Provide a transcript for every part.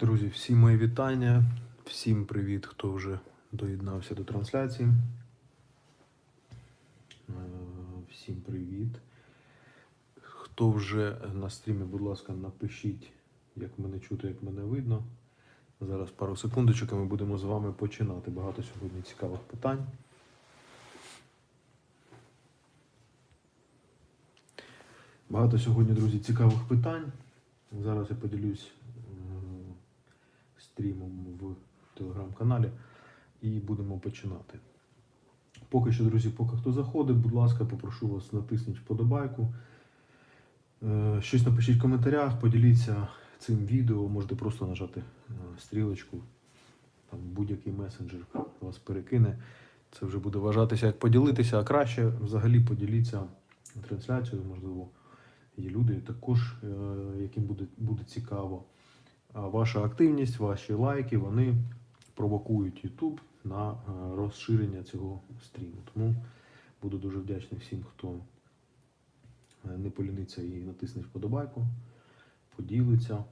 Друзі, всі мої вітання, всім привіт, хто вже доєднався до трансляції. Всім привіт. Хто вже на стрімі, будь ласка, напишіть, як мене чути, як мене видно. Зараз пару секундочок і ми будемо з вами починати. Багато сьогодні цікавих питань. Багато сьогодні, друзі, цікавих питань. Зараз я поділюсь стрімом в телеграм-каналі і будемо починати. Поки що, друзі, поки хто заходить, будь ласка, попрошу вас натисніть вподобайку. Щось напишіть в коментарях, поділіться цим відео, можете просто нажати стрілочку, там будь-який месенджер вас перекине. Це вже буде вважатися як поділитися, а краще взагалі поділіться трансляцією, можливо, є люди також, яким буде цікаво. А ваша активність, ваші лайки, вони провокують YouTube на розширення цього стріму. Тому буду дуже вдячний всім, хто не поліниться і натисне вподобайку, поділиться.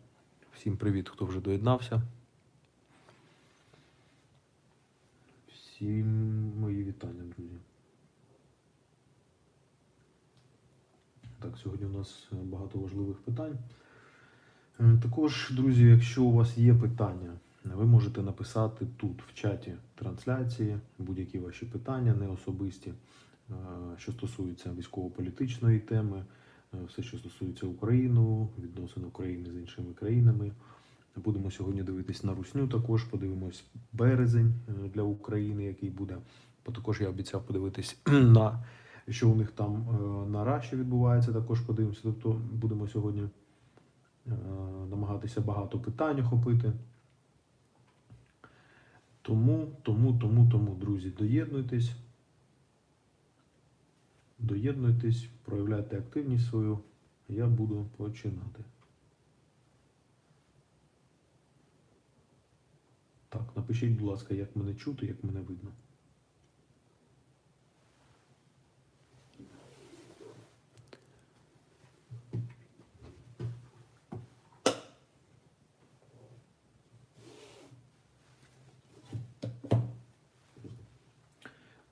Всім привіт, хто вже доєднався. Всім мої вітання, друзі. Так, сьогодні у нас багато важливих питань. Також, друзі, якщо у вас є питання, ви можете написати тут, в чаті трансляції, будь-які ваші питання, не особисті, що стосуються військово-політичної теми, все, що стосується України, відносин України з іншими країнами. Будемо сьогодні дивитись на русню також, подивимось березень для України, який буде. Також я обіцяв подивитись на, що у них там на Раші відбувається, також подивимося. Тобто будемо сьогодні намагатися багато питань охопити. Тому, друзі, доєднуйтесь, проявляйте активність свою, я буду починати. Так, напишіть, будь ласка, як мене чути, як мене видно.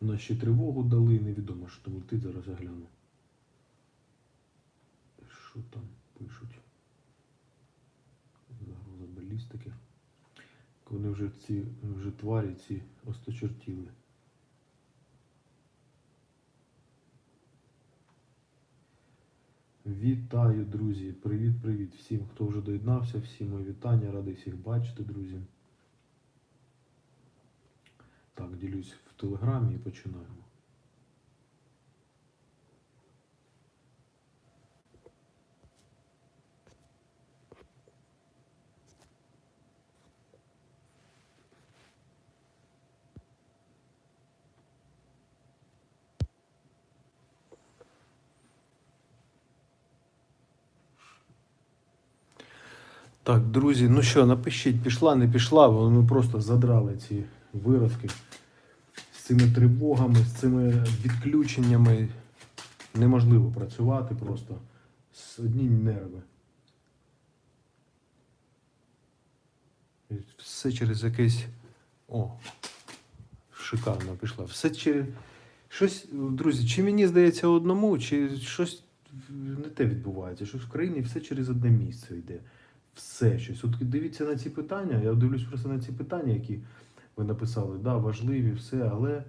У нас ще тривогу дали, невідомо, що там летить, зараз я гляну. Що там пишуть? Загроза балістики. Вони вже тварі ці осточертіли. Вітаю, друзі! Привіт всім, хто вже доєднався, всі мої вітання, радий всіх бачити, друзі. Так, ділюсь в телеграмі і починаємо. Так, друзі, ну що, напишіть, пішла, не пішла, бо ми просто задрали ці виродки. З цими тривогами, з цими відключеннями неможливо працювати просто. Одні нерви. Все через якесь... О, шикарно пішла. Все через... Щось, друзі, чи мені здається одному, чи щось не те відбувається. Щось в країні все через одне місце йде. Все щось. От дивіться на ці питання, я дивлюсь просто на ці питання, які ви написали, да, важливі, все, але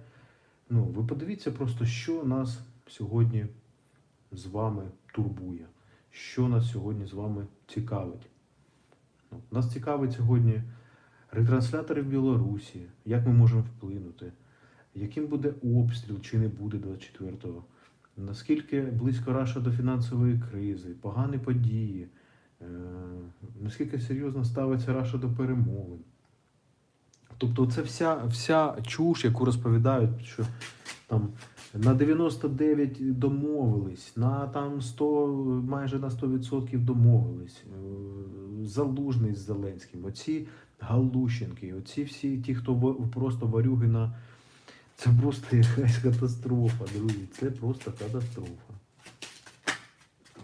ви подивіться просто, що нас сьогодні з вами турбує, що нас сьогодні з вами цікавить. Нас цікавить сьогодні ретранслятори в Білорусі, як ми можемо вплинути, яким буде обстріл чи не буде 24-го, наскільки близько Раша до фінансової кризи, погані події, наскільки серйозно ставиться Раша до перемовин. Тобто це вся чуш, яку розповідають, що там на 99 домовились, на там 100, майже на 100% домовились. Залужний з Зеленським, оці Галущенки, оці всі ті, хто просто варюги на... Це просто якась катастрофа, друзі, це просто катастрофа.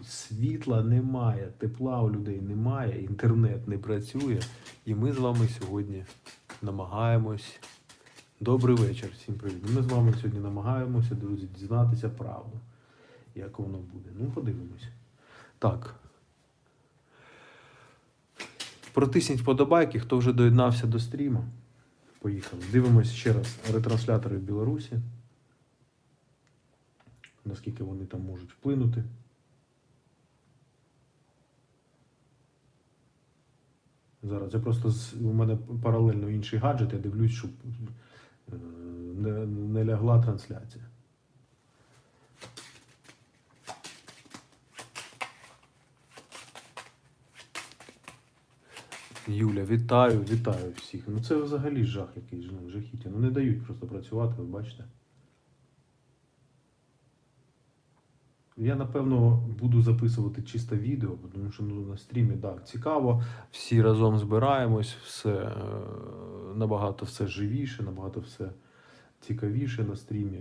Світла немає, тепла у людей немає, інтернет не працює. І ми з вами сьогодні намагаємось. Добрий вечір, всім привіт. Ми з вами сьогодні намагаємося, друзі, дізнатися правду. Як воно буде. Ну, подивимось. Так. Протисніть вподобайки, хто вже доєднався до стріму. Поїхали. Дивимось ще раз ретранслятори в Білорусі. Наскільки вони там можуть вплинути. Зараз я просто у мене паралельно інший гаджет, я дивлюсь, щоб не лягла трансляція. Юля, вітаю всіх. Ну це взагалі жах якийсь, жахіття. Ну не дають просто працювати, ви бачите. Я, напевно, буду записувати чисто відео, тому що на стрімі, так, цікаво. Всі разом збираємось, все набагато все живіше, набагато все цікавіше на стрімі.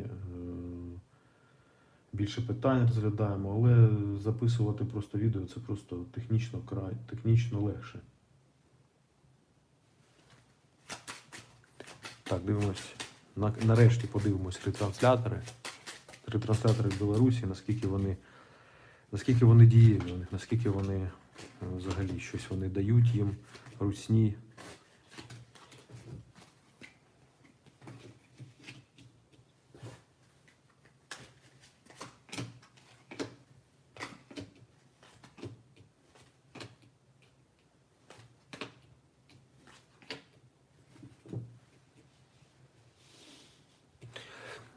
Більше питань розглядаємо, але записувати просто відео це просто технічно легше. Так, дивимось. Нарешті подивимось ретранслятори. Ретранслятори в Білорусі, наскільки вони дієві у них, наскільки вони взагалі щось вони дають їм, русні.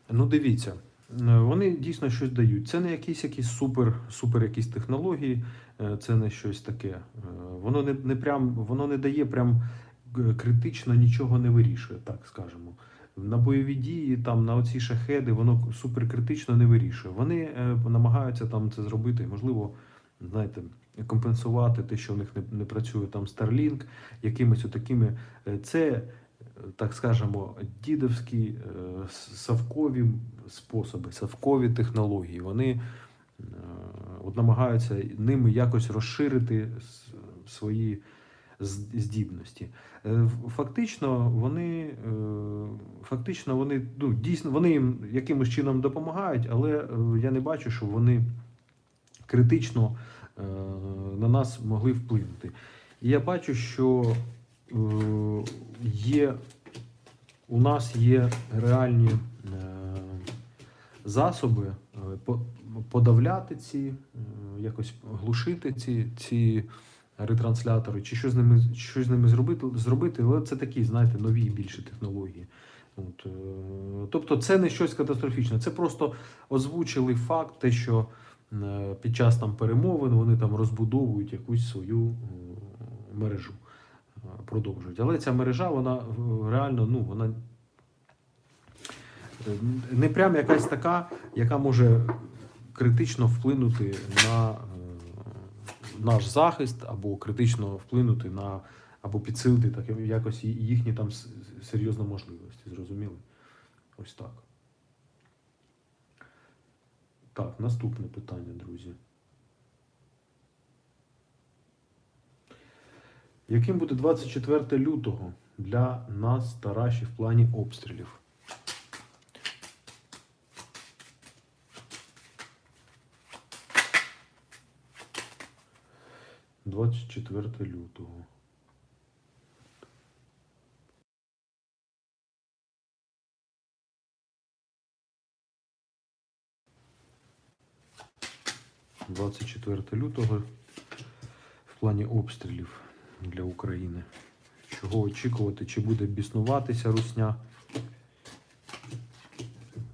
Ну, дивіться, вони дійсно щось дають. Це не якісь супер якісь технології, це не щось таке. Воно не дає прям критично, нічого не вирішує, так скажемо. На бойові дії, там, на оці шахеди, воно суперкритично не вирішує. Вони намагаються там це зробити, можливо, знаєте, компенсувати те, що в них не працює там Starlink, якимись отакими. Це, так скажемо, дідовські совкові способи, совкові технології. Вони намагаються ними якось розширити свої здібності. Фактично вони ну, дійсно вони їм якимось чином допомагають, але я не бачу, що вони критично на нас могли вплинути. І я бачу, що у нас є реальні засоби подавляти якось глушити ці ретранслятори, чи щось з ними зробити, але це такі, знаєте, нові більше технології. Тобто це не щось катастрофічне, це просто озвучили факт, те, що під час там перемовин вони там розбудовують якусь свою мережу, продовжують. Але ця мережа, вона реально, вона не прям якась така, яка може критично вплинути на наш захист, або критично вплинути на, або підсилити так, якось їхні там серйозні можливості. Зрозуміли? Ось так. Так, наступне питання, друзі. Яким буде 24 лютого для нас, тарашів, в плані обстрілів? – 24 лютого. – 24 лютого в плані обстрілів для України. Чого очікувати? Чи буде біснуватися русня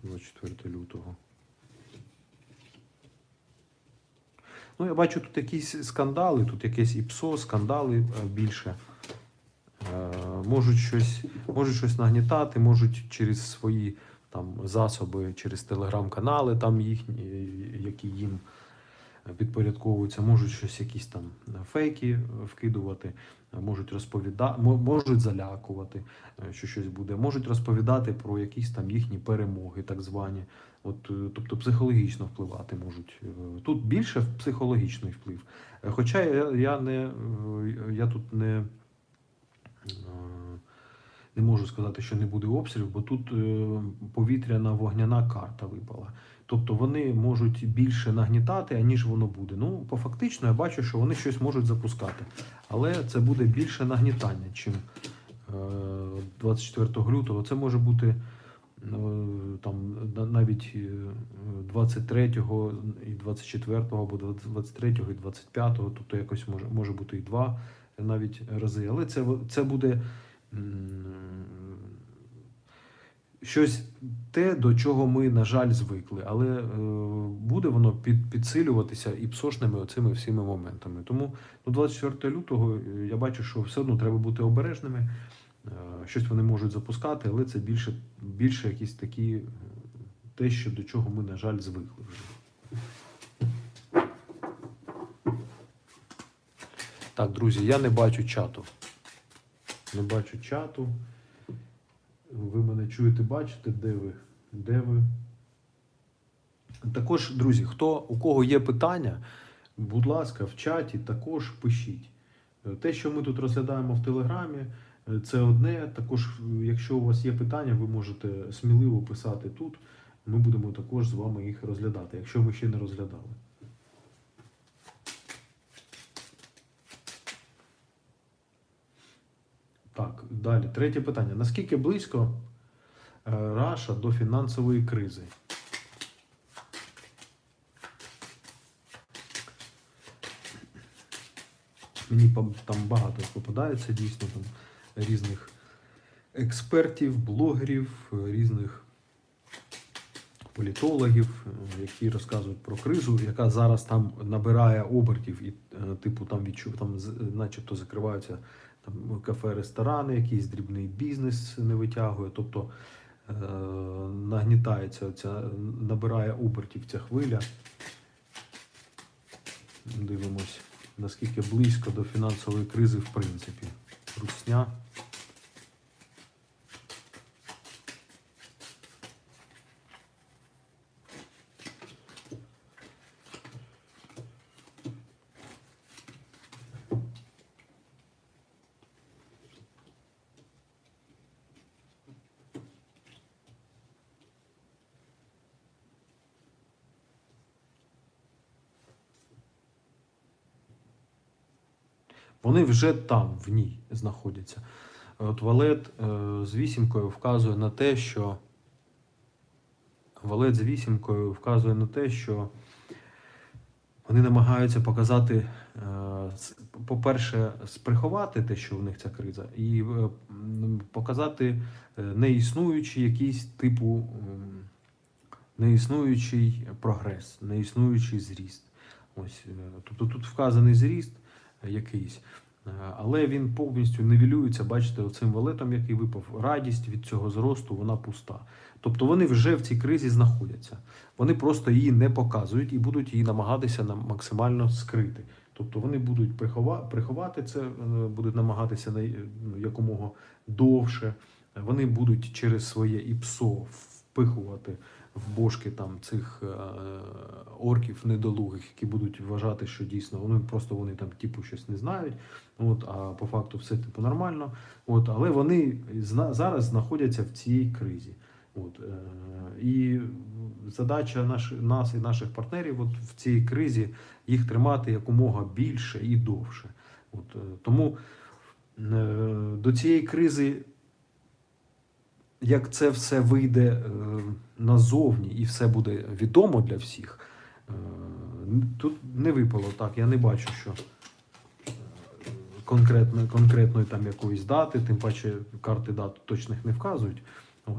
24 лютого? Ну, я бачу тут якісь скандали, тут якесь ІПСО, скандали більше. Можуть щось нагнітати, можуть через свої там засоби, через телеграм-канали там їхні, які їм підпорядковуються, можуть щось якісь там фейки вкидувати, можуть розповідати, можуть залякувати, що щось буде, можуть розповідати про якісь там їхні перемоги, так звані. Тобто психологічно впливати можуть. Тут більше психологічний вплив. Хоча я тут Не можу сказати, що не буде обстрілів, бо тут повітряна вогняна карта випала. Тобто вони можуть більше нагнітати, аніж воно буде. Ну, фактично, я бачу, що вони щось можуть запускати. Але це буде більше нагнітання, чим 24 лютого. Це може бути там навіть 23-го і 24-го, або 23-го і 25-го, тобто якось може бути і два навіть рази. Але це буде щось те, до чого ми, на жаль, звикли. Але буде воно підсилюватися і псошними оцими всіми моментами. Тому 24 лютого я бачу, що все одно треба бути обережними. Щось вони можуть запускати, але це більше якісь такі, те, що до чого ми, на жаль, звикли вже. Так, друзі, я не бачу чату. Не бачу чату. Ви мене чуєте, бачите, де ви? Також, друзі, у кого є питання, будь ласка, в чаті також пишіть. Те, що ми тут розглядаємо в Телеграмі, це одне. Також, якщо у вас є питання, ви можете сміливо писати тут. Ми будемо також з вами їх розглядати, якщо ми ще не розглядали. Так, далі. Третє питання. Наскільки близько Раша до фінансової кризи? Мені там багато попадається, дійсно, там різних експертів, блогерів, різних політологів, які розказують про кризу, яка зараз там набирає обертів і типу там начебто закриваються там кафе, ресторани, якийсь дрібний бізнес не витягує, тобто нагнітається набирає обертів ця хвиля. Дивимось, наскільки близько до фінансової кризи в принципі. Русня. Вони вже там, в ній знаходяться. От валет з вісімкою вказує на те, що вони намагаються показати, по-перше, сприховати те, що в них ця криза, і показати неіснуючий якийсь типу, неіснуючий прогрес, неіснуючий зріст. Ось, тобто тут вказаний зріст якийсь, але він повністю нівелюється, бачите, оцим валетом, який випав, радість від цього зросту, вона пуста. Тобто вони вже в цій кризі знаходяться. Вони просто її не показують і будуть її намагатися максимально скрити. Тобто вони будуть приховати це, будуть намагатися якомога довше. Вони будуть через своє ІПСО впихувати в бошки там цих орків недолугих, які будуть вважати, що дійсно вони там типу щось не знають, а по факту все типу нормально. Але вони зараз знаходяться в цій кризі. І задача нас і наших партнерів в цій кризі їх тримати якомога більше і довше. Тому до цієї кризи, як це все вийде назовні і все буде відомо для всіх, тут не випало так. Я не бачу, що конкретної там якоїсь дати, тим паче карти дат точних не вказують.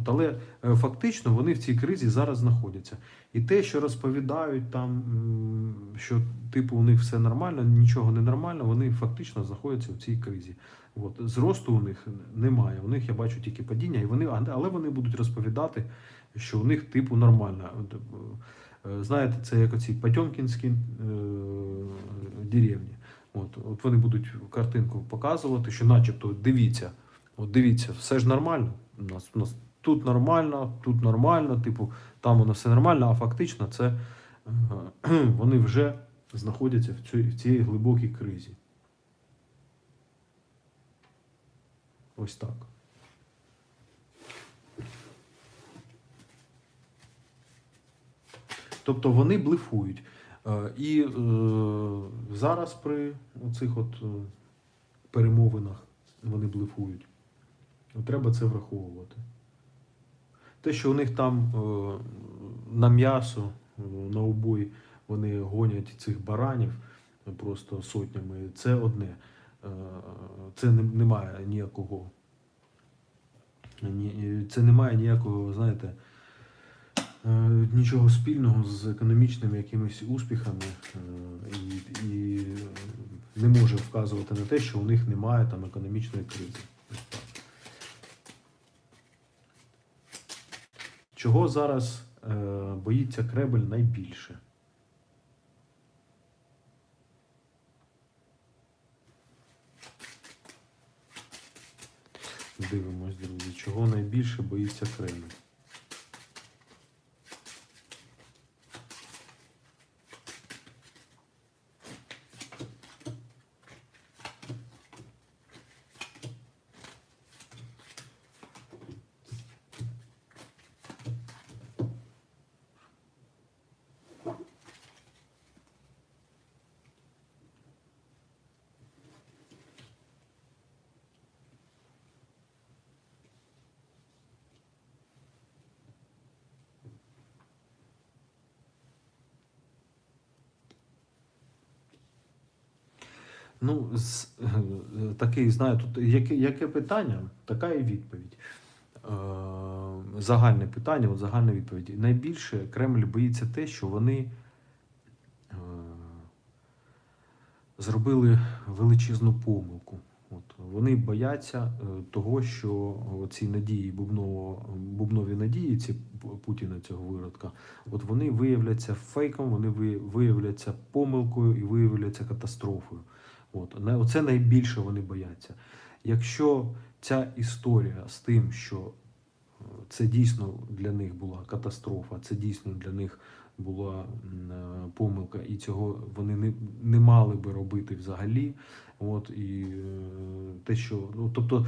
Але фактично вони в цій кризі зараз знаходяться. І те, що розповідають там, що типу у них все нормально, нічого не нормально, вони фактично знаходяться в цій кризі. Зросту у них немає, у них я бачу тільки падіння, але вони будуть розповідати, що у них типу нормально. Знаєте, це як оці потьомкінські деревні. Вони будуть картинку показувати, що начебто дивіться, все ж нормально, у нас тут нормально, типу, там воно все нормально, а фактично це вони вже знаходяться в цій глибокій кризі. Ось так. Тобто вони блефують. І зараз при цих перемовинах вони блефують. Треба це враховувати. Те, що у них там на м'ясо, на убой вони гонять цих баранів просто сотнями, це одне. Це не має ніякого, це не має ніякого, знаєте, нічого спільного з економічними якимись успіхами і не може вказувати на те, що у них немає там економічної кризи. Чого зараз боїться Кремль найбільше? Дивимось, друзі, чого найбільше боїться Кремль? Ну, такий, знаю, тут яке питання, така і відповідь. Загальне питання, загальна відповідь. Найбільше Кремль боїться те, що вони зробили величезну помилку. Вони бояться того, що ці надії, бубнові надії, ці Путіна, цього виродка, вони виявляться фейком, вони виявляться помилкою і виявляться катастрофою. Оце найбільше вони бояться. Якщо ця історія з тим, що це дійсно для них була катастрофа, це дійсно для них була помилка, і цього вони не мали би робити взагалі. І те, що, тобто,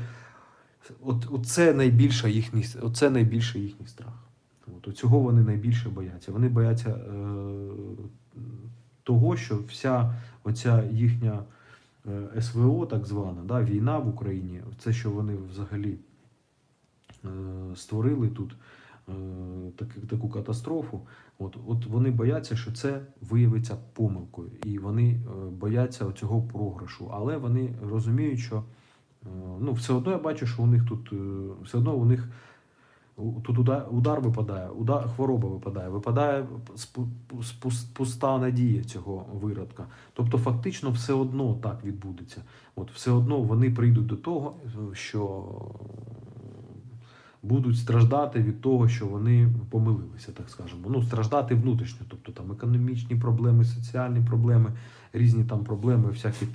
оце найбільше їхній страх. Цього вони найбільше бояться. Вони бояться того, що вся оця їхня СВО, так звана, війна в Україні, це, що вони взагалі створили тут таку катастрофу, вони бояться, що це виявиться помилкою, і вони бояться цього програшу. Але вони розуміють, що все одно я бачу, що у них тут все одно тут удар випадає, хвороба випадає пуста надія цього виродка. Тобто фактично все одно так відбудеться. Все одно вони прийдуть до того, що будуть страждати від того, що вони помилилися, так скажемо. Страждати внутрішньо, тобто там економічні проблеми, соціальні проблеми, різні там проблеми, всякі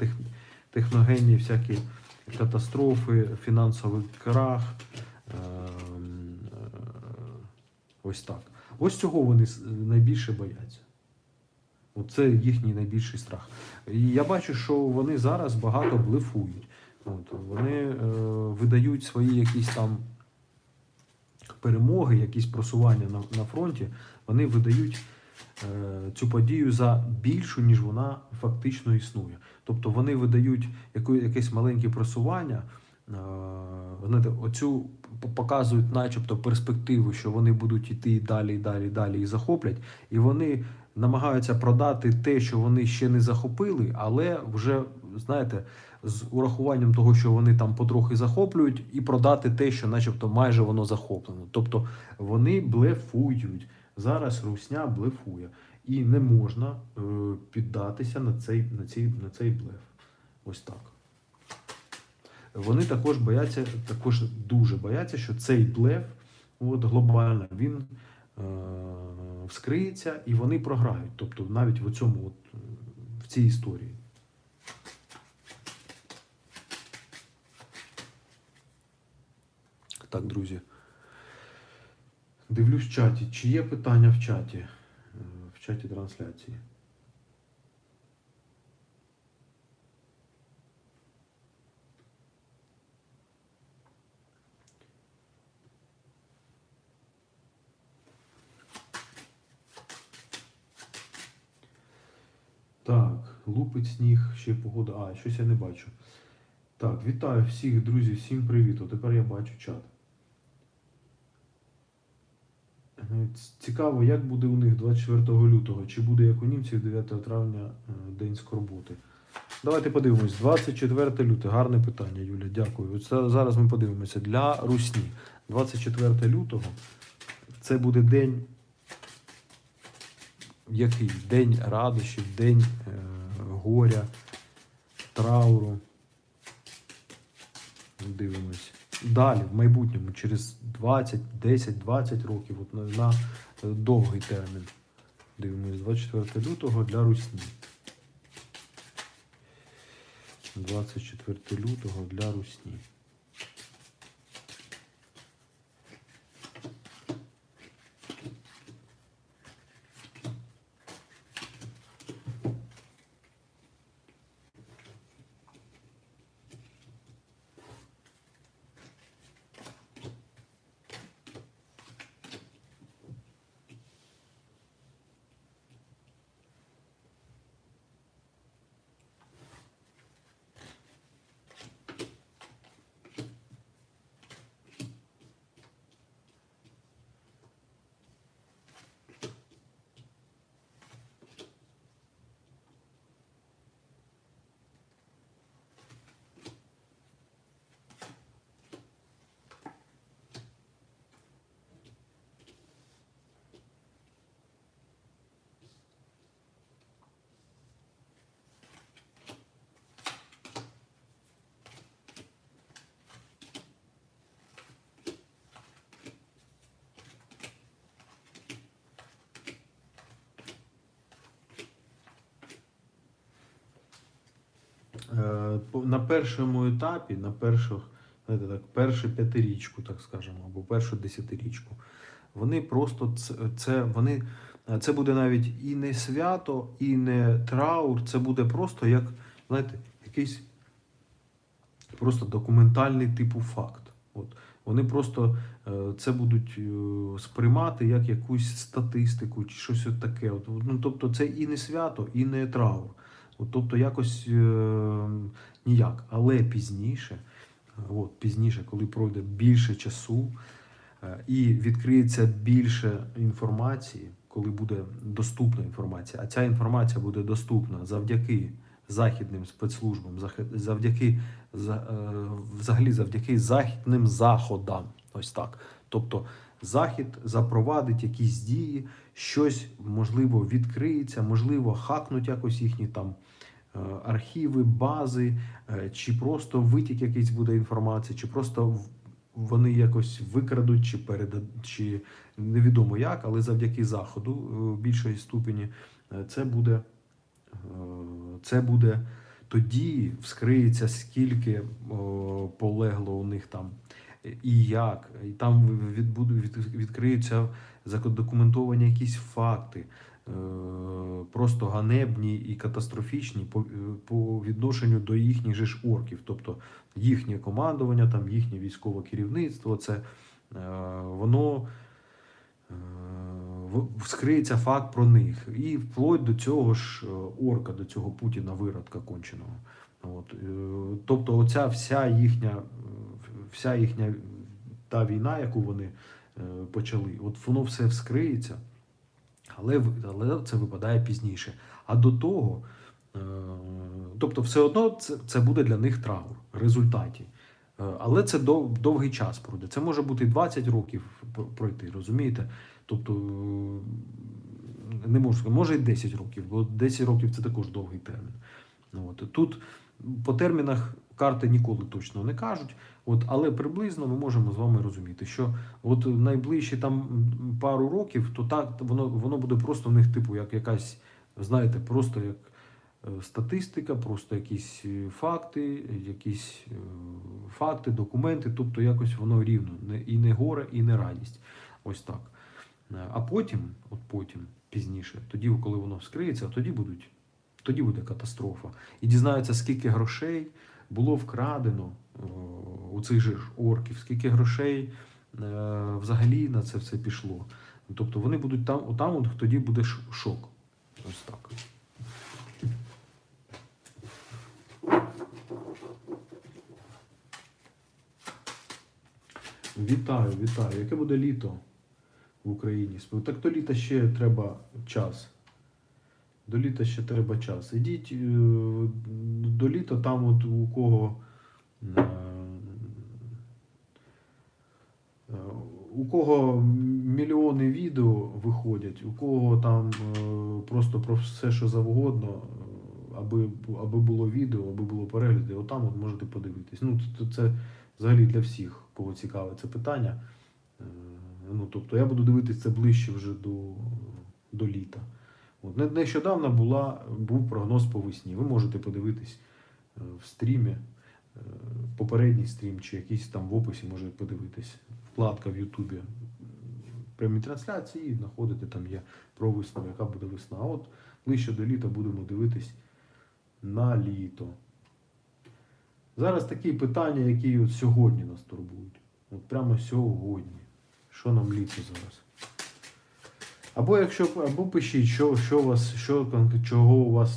техногенні, всякі катастрофи, фінансовий крах. Ось так. Ось цього вони найбільше бояться. Це їхній найбільший страх. І я бачу, що вони зараз багато блефують. Вони видають свої якісь там перемоги, якісь просування на фронті, вони видають цю подію за більшу, ніж вона фактично існує. Тобто вони видають якесь маленьке просування, оцю показують начебто перспективу, що вони будуть йти далі і захоплять, і вони намагаються продати те, що вони ще не захопили, але вже, знаєте, з урахуванням того, що вони там потрохи захоплюють, і продати те, що начебто майже воно захоплено. Тобто вони блефують. Зараз русня блефує. І не можна піддатися на цей блеф. Ось так. Вони також дуже бояться, що цей блеф глобально, він вскриється і вони програють. Тобто навіть в цій історії. Так, друзі. Дивлюсь в чаті. Чи є питання в чаті? В чаті трансляції. Так, лупить сніг, ще погода. А, щось я не бачу. Так, вітаю всіх, друзі, всім привіт. От тепер я бачу чат. Цікаво, як буде у них 24 лютого, чи буде як у німців 9 травня День скорботи. Давайте подивимось. 24 лютого. Гарне питання, Юля, дякую. От зараз ми подивимося. Для Русні. 24 лютого це буде день який? День радощів, день горя, трауру. Дивимось. Далі, в майбутньому, через 20, 10-20 років, от на довгий термін. Дивимось, 24 лютого для Русні. 24 лютого для Русні. На першому етапі, на першу п'ятирічку, так скажемо, або першу десятирічку, вони просто це буде навіть і не свято, і не траур, це буде просто як, знаєте, якийсь просто документальний типу факт. От. Вони просто це будуть сприймати як якусь статистику чи щось от таке. От, ну, тобто це і не свято, і не траур. От, тобто якось ніяк. Але пізніше, коли пройде більше часу і відкриється більше інформації, коли буде доступна інформація, а ця інформація буде доступна завдяки західним спецслужбам, завдяки західним заходам. Ось так. Тобто Захід запровадить якісь дії, щось, можливо, відкриється, можливо, хакнуть якось їхні там архіви, бази, чи просто витік якийсь буде інформації, чи просто вони якось викрадуть, чи передадуть, чи невідомо як, але завдяки Заходу в більшій ступені це буде тоді вскриється, скільки полегло у них там і як. І там відкриються задокументовані якісь факти, просто ганебні і катастрофічні по відношенню до їхніх же ж орків. Тобто їхнє командування, там їхнє військове керівництво, це воно вскриється факт про них. І вплоть до цього ж орка, до цього Путіна виродка конченого. От. Тобто оця вся їхня та війна, яку вони почали, от воно все вскриється, але це випадає пізніше. А до того, тобто все одно це буде для них траур в результаті. Але це довгий час пройде. Це може бути 20 років пройти, розумієте? Тобто, не можу сказати, може і 10 років, бо 10 років це також довгий термін. От. Тут по термінах карти ніколи точно не кажуть, але приблизно ми можемо з вами розуміти, що от найближчі там пару років, то так воно буде просто в них типу як якась, знаєте, просто як статистика, просто якісь факти, документи, тобто якось воно рівно, і не горе, і не радість. Ось так. А потім, пізніше, тоді, коли воно вскриється, тоді буде катастрофа. І дізнаються, скільки грошей було вкрадено у цих же орків, скільки грошей взагалі на це все пішло. Тобто вони будуть там тоді буде шок. Ось так. Вітаю, вітаю. Яке буде літо в Україні? Так до літа ще треба час. До літа ще треба час. Ідіть до літа, там от у кого е, у кого мільйони відео виходять, у кого там просто про все, що завгодно, аби було відео, аби було перегляди, отам от можете подивитись. Ну, це взагалі для всіх, кого цікаве це питання. Ну, тобто я буду дивитися це ближче вже до літа. От. Нещодавно був прогноз по весні. Ви можете подивитись в стрімі, попередній стрім, чи якийсь там в описі можете подивитись. Вкладка в Ютубі прямі трансляції, і знаходите, там є про весну, яка буде весна. А от ближче до літа будемо дивитись на літо. Зараз такі питання, які от сьогодні нас турбують. От прямо сьогодні. Що нам літо зараз? Або пишіть,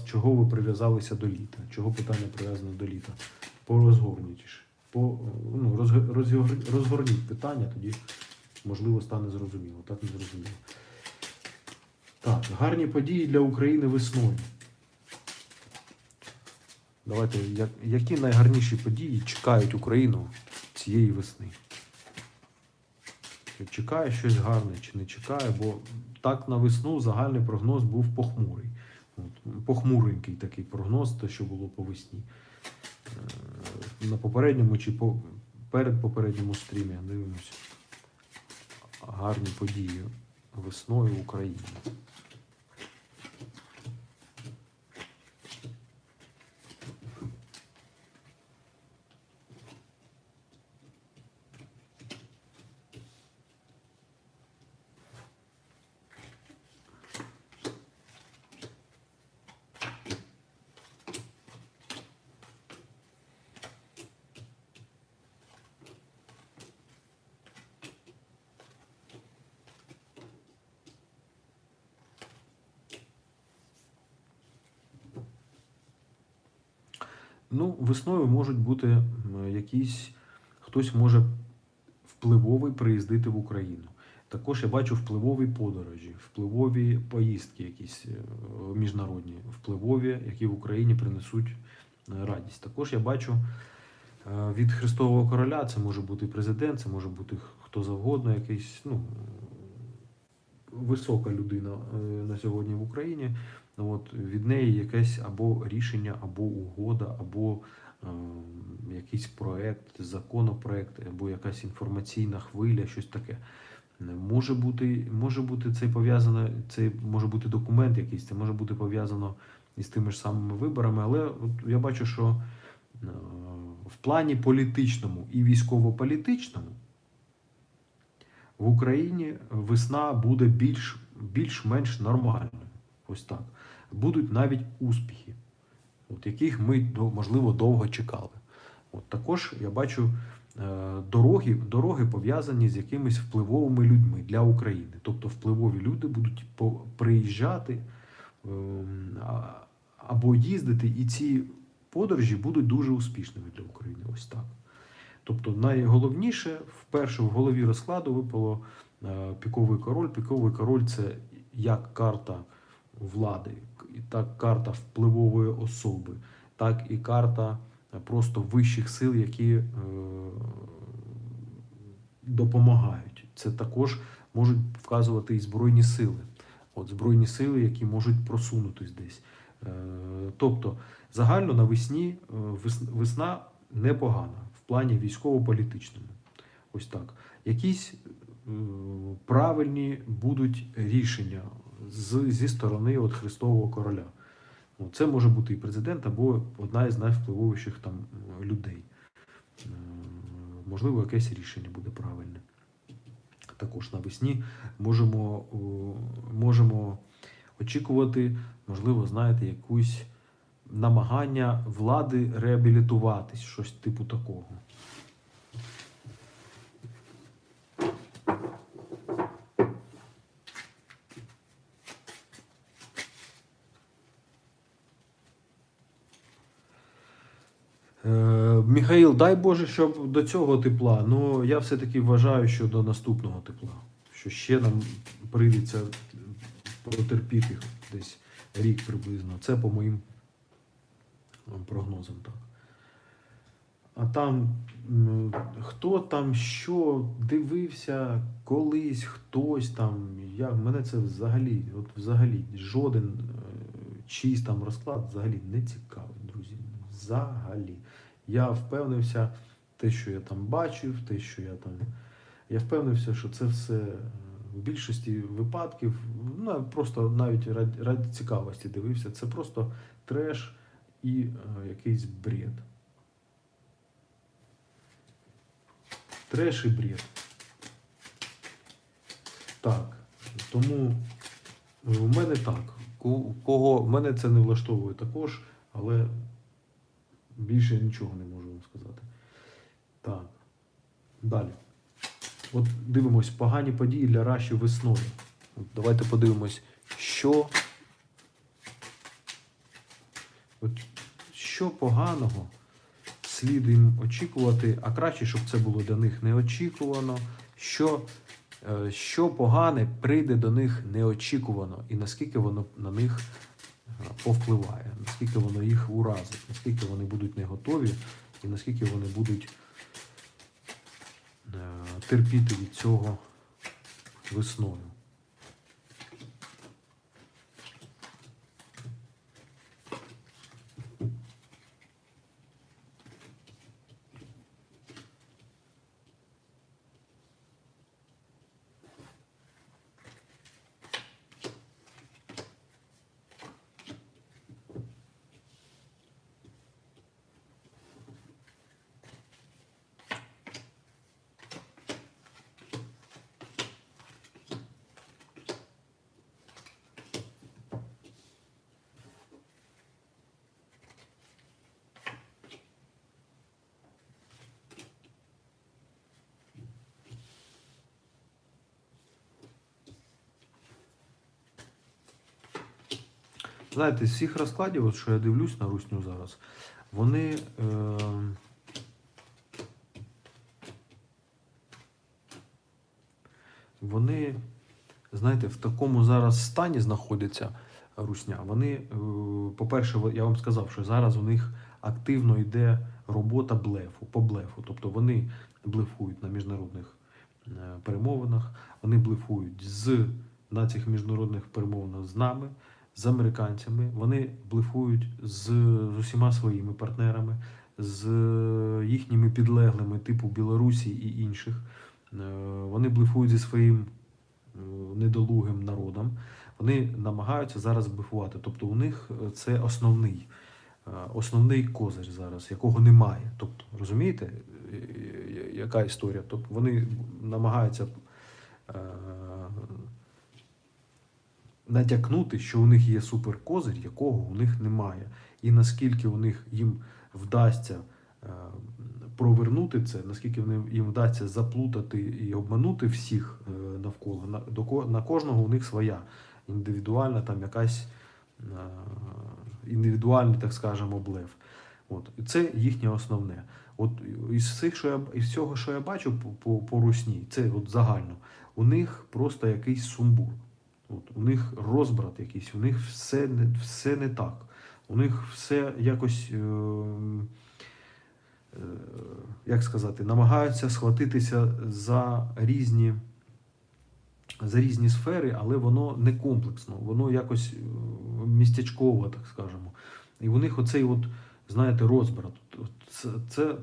чого ви прив'язалися до літа, чого питання прив'язане до літа. Порозгорніть. Розгорніть питання, тоді, можливо, стане зрозуміло. Так не зрозуміло. Так, гарні події для України весною. Давайте, які найгарніші події чекають Україну цієї весни? Чекає щось гарне чи не чекає, бо так на весну загальний прогноз був похмурий. Похмуренький такий прогноз, те, що було по весні. На попередньому чи передпопередньому стрімі дивимося. Гарні події весною в Україні. Ну, весною можуть бути хтось може впливовий приїздити в Україну. Також я бачу впливові подорожі, впливові поїздки якісь міжнародні, впливові, які в Україні принесуть радість. Також я бачу від Христового Короля, це може бути президент, це може бути хто завгодно, якийсь, висока людина на сьогодні в Україні. От, від неї якесь або рішення, або угода, або якийсь проект, законопроект, або якась інформаційна хвиля, щось таке. Може бути це пов'язано, це може бути документ якийсь, це може бути пов'язано із тими ж самими виборами, але от я бачу, що в плані політичному і військово-політичному в Україні весна буде більш-менш нормальною. Ось так. Будуть навіть успіхи, от яких ми, можливо, довго чекали. От також я бачу дороги пов'язані з якимись впливовими людьми для України. Тобто впливові люди будуть приїжджати або їздити, і ці подорожі будуть дуже успішними для України. Ось так. Тобто найголовніше, вперше в голові розкладу випало піковий король. Піковий король – це як карта влади, так карта впливової особи, так і карта просто вищих сил, які допомагають. Це також можуть вказувати і Збройні сили. От Збройні сили, які можуть просунутись десь. Тобто загально навесні весна непогана в плані військово-політичному. Ось так. Якісь правильні будуть рішення зі сторони от Христового Короля. Це може бути і президент, або одна із найвпливовіших там людей. Можливо, якесь рішення буде правильне. Також навесні можемо очікувати, можливо, знаєте, якусь намагання влади реабілітуватись, щось типу такого. Михаїл, дай Боже, щоб до цього тепла. Ну, я все-таки вважаю, що до наступного тепла. Що ще нам прийдеться протерпіти десь рік приблизно. Це по моїм прогнозам, так. А там хто там що дивився колись, хтось там, мене це взагалі жоден чийсь там розклад взагалі не цікавить, друзі. Взагалі. Я впевнився, те, що я там бачив, я впевнився, що це все в більшості випадків, ну, просто навіть ради цікавості дивився, це просто треш і якийсь бред. Треш і бред. Так. Тому в мене так. В мене це не влаштовує також, але більше нічого не можу вам сказати. Так. Далі. От дивимось, погані події для Раші весною. От давайте подивимось, що поганого слід їм очікувати, а краще, щоб це було для них неочікувано, що погане прийде до них неочікувано, і наскільки воно на них повпливає, наскільки воно їх уразить, наскільки вони будуть не готові, і наскільки вони будуть терпіти від цього весною. Знаєте, з всіх розкладів, от що я дивлюсь на русню зараз, вони, знаєте, в такому зараз стані знаходяться русня. Вони, по-перше, я вам сказав, що зараз у них активно йде робота по блефу. Тобто вони блефують на міжнародних перемовинах, вони блефують на цих міжнародних перемовинах з нами, з американцями, вони блефують з усіма своїми партнерами, з їхніми підлеглими, типу Білорусі і інших. Вони блефують зі своїм недолугим народом. Вони намагаються зараз блефувати. Тобто у них це основний козир зараз, якого немає. Тобто, розумієте, яка історія? Тобто вони намагаються натякнути, що у них є суперкозир, якого у них немає. І наскільки їм вдасться провернути це, наскільки їм вдасться заплутати і обманути всіх навколо, на кожного у них своя індивідуальна, там якась індивідуальний, так скажемо, блеф. От. І це їхнє основне. От із всього, що я бачу по русні, це от загально, у них просто якийсь сумбур. От, у них розбрат якийсь, у них все не так. У них все якось, як сказати, намагаються схватитися за різні сфери, але воно не комплексно, воно якось містечково, так скажемо. І у них оцей, знаєте, розбрат. Це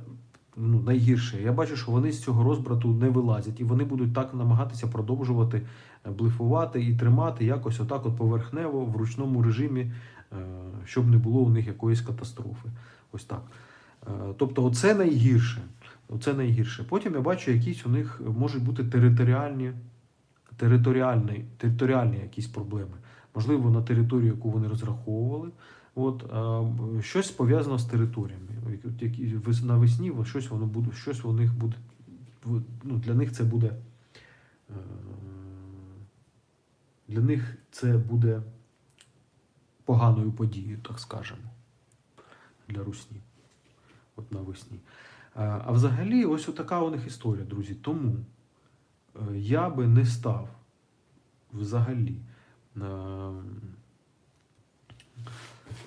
найгірше. Я бачу, що вони з цього розбрату не вилазять, і вони будуть так намагатися продовжувати блефувати і тримати якось отак поверхнево, в ручному режимі, щоб не було у них якоїсь катастрофи. Ось так. Тобто оце найгірше. Потім я бачу, якісь у них можуть бути територіальні якісь проблеми. Можливо, на територію, яку вони розраховували. Щось пов'язано з територіями. Навесні щось у них буде, для них це буде поганою подією, так скажемо, для русні. от навесні. А взагалі, ось така у них історія, друзі. Тому я би не став взагалі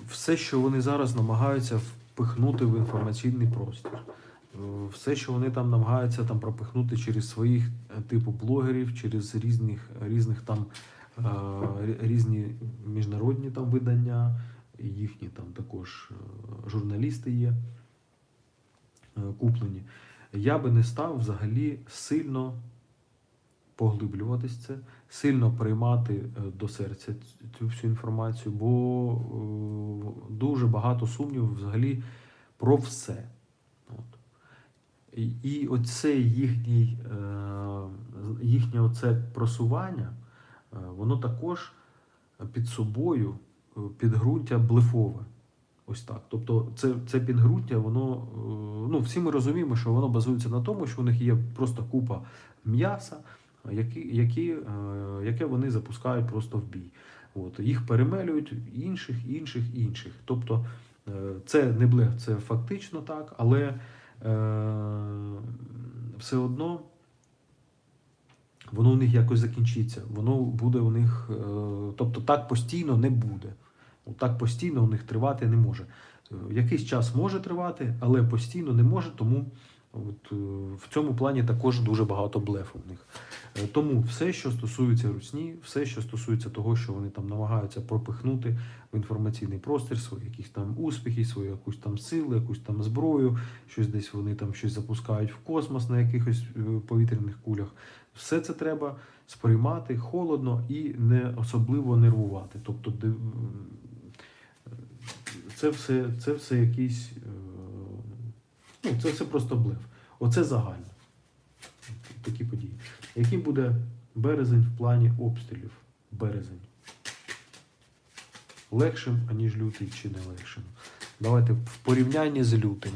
все, що вони зараз намагаються впихнути в інформаційний простір, все, що вони там намагаються там пропихнути через своїх типу блогерів, через різних там різні міжнародні там видання, їхні там також журналісти є куплені. Я би не став взагалі сильно поглиблюватись це, сильно приймати до серця цю всю інформацію, бо дуже багато сумнівів взагалі про все. От. І оце їхнє оце просування, воно також під собою підґрунтя блефове. Ось так. Тобто це підґрунтя, воно, ну, всі ми розуміємо, що воно базується на тому, що у них є просто купа м'яса, яке вони запускають просто в бій. От. Їх перемелюють інших. Тобто це не блеф, це фактично так, але все одно воно у них якось закінчиться. Воно буде у них, тобто так постійно не буде. Так постійно у них тривати не може. Якийсь час може тривати, але постійно не може, тому от, в цьому плані також дуже багато блефу в них. Тому все, що стосується русні, все, що стосується того, що вони там намагаються пропихнути в інформаційний простір, свої якісь там успіхи, свою якусь там силу, якусь там зброю, щось десь вони там щось запускають в космос на якихось повітряних кулях, все це треба сприймати холодно і не особливо нервувати. Тобто це все якісь, ну, це все просто блеф. Оце загально. Такі події. Яким буде березень в плані обстрілів? Березень. Легшим, аніж лютий, чи не легшим? Давайте в порівнянні з лютим.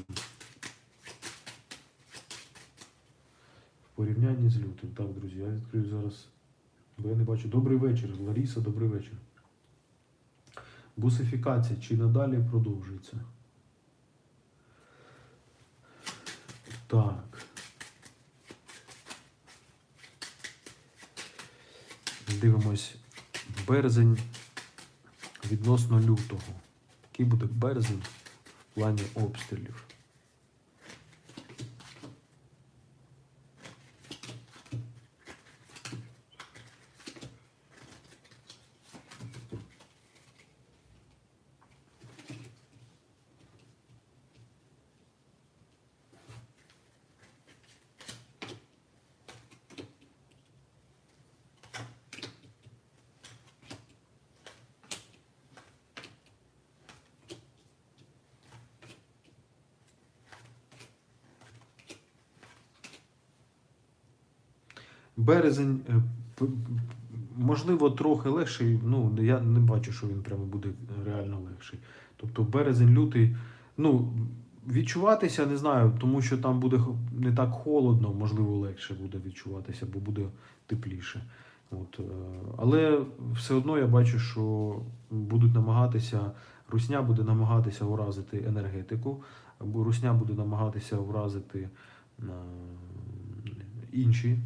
В порівнянні з лютим. Так, друзі, я відкрию зараз, бо я не бачу. Добрий вечір, Ларіса, добрий вечір. Бусифікація чи надалі продовжується? Так. Дивимось. Березень відносно лютого. Який буде березень в плані обстрілів? Березень, можливо, трохи легший, ну, я не бачу, що він прямо буде реально легший. Тобто березень-лютий, ну, відчуватися, не знаю, тому що там буде не так холодно, можливо, легше буде відчуватися, бо буде тепліше. От. Але все одно я бачу, що будуть намагатися, русня буде намагатися уразити енергетику, або русня буде намагатися уразити інші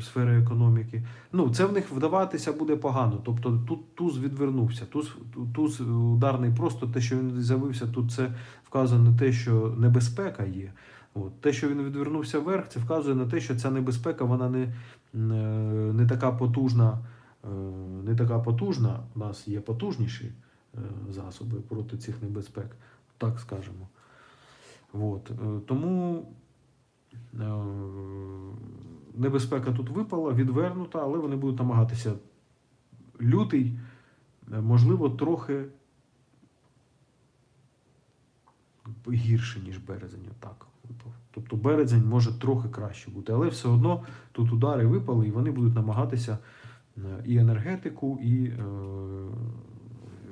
сфери економіки. Ну, це в них вдаватися буде погано. Тобто тут туз відвернувся. Туз ударний просто, те, що він з'явився, тут це вказує на те, що небезпека є. От. Те, що він відвернувся вверх, це вказує на те, що ця небезпека, вона не така потужна. Не така потужна. У нас є потужніші засоби проти цих небезпек, так скажемо. От. Тому небезпека тут випала, відвернута, але вони будуть намагатися. Лютий, можливо, трохи гірше, ніж березень. Отак випав. Тобто березень може трохи краще бути, але все одно тут удари випали, і вони будуть намагатися і енергетику, і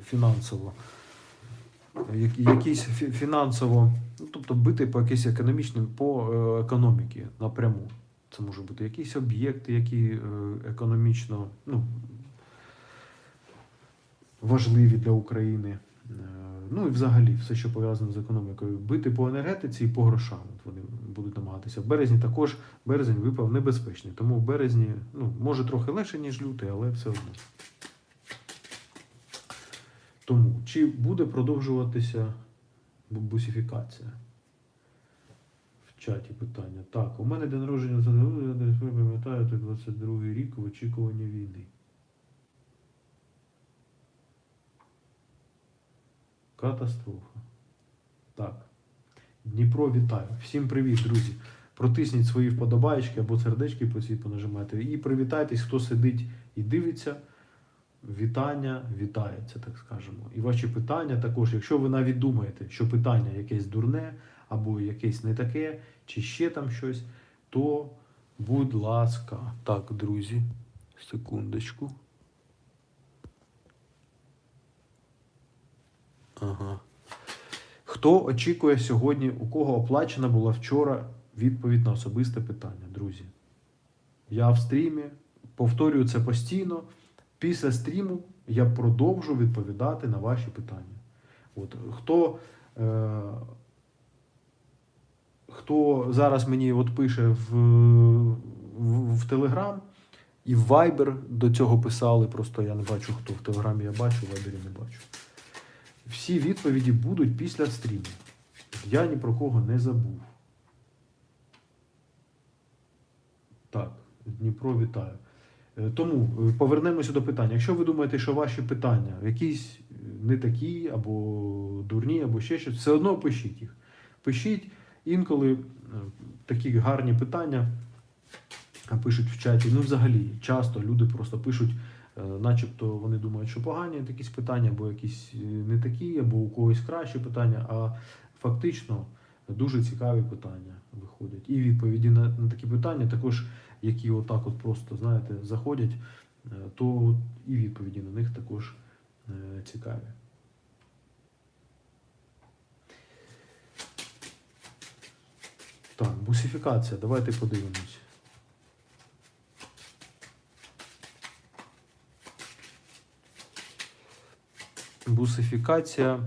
фінансово. Якісь фінансово, ну, тобто бити по якійсь по економіці напряму. Це може бути якісь об'єкти, які економічно, ну, важливі для України. ну і взагалі все, що пов'язано з економікою, бити по енергетиці і по грошам. От вони будуть намагатися. В березні також березень випав небезпечний. Тому в березні, ну, може трохи легше, ніж лютий, але все одно. Тому, чи буде продовжуватися бусифікація? В чаті питання. Так, у мене день народження, ви пам'ятаєте, 22-й рік в очікуванні війни. Катастрофа. Так. Дніпро, вітаю. Всім привіт, друзі. Протисніть свої вподобаєчки або сердечки по цій понажимайте. І привітайтесь, хто сидить і дивиться. Вітання вітається, так скажемо. І ваші питання також, якщо ви навіть думаєте, що питання якесь дурне, або якесь не таке, чи ще там щось, то будь ласка. Так, друзі, секундочку. Ага. Хто очікує сьогодні, у кого оплачена була вчора відповідь на особисте питання, друзі? Я в стрімі, повторюю це постійно. Після стріму я продовжу відповідати на ваші питання. От, хто зараз мені от пише в Телеграм і в Viber до цього писали, просто я не бачу, хто в Телеграмі я бачу, в Viber не бачу. Всі відповіді будуть після стріму. Я ні про кого не забув. Так, Дніпро, вітаю. Тому повернемося до питання. Якщо ви думаєте, що ваші питання якісь не такі, або дурні, або ще щось, все одно пишіть їх. Пишіть, інколи такі гарні питання пишуть в чаті. Ну, взагалі, часто люди просто пишуть, начебто вони думають, що погані якісь питання, або якісь не такі, або у когось кращі питання, а фактично дуже цікаві питання виходять. І відповіді на такі питання також, які отак от просто, знаєте, заходять, то і відповіді на них також цікаві. Так, бусифікація, давайте подивимось. Бусифікація,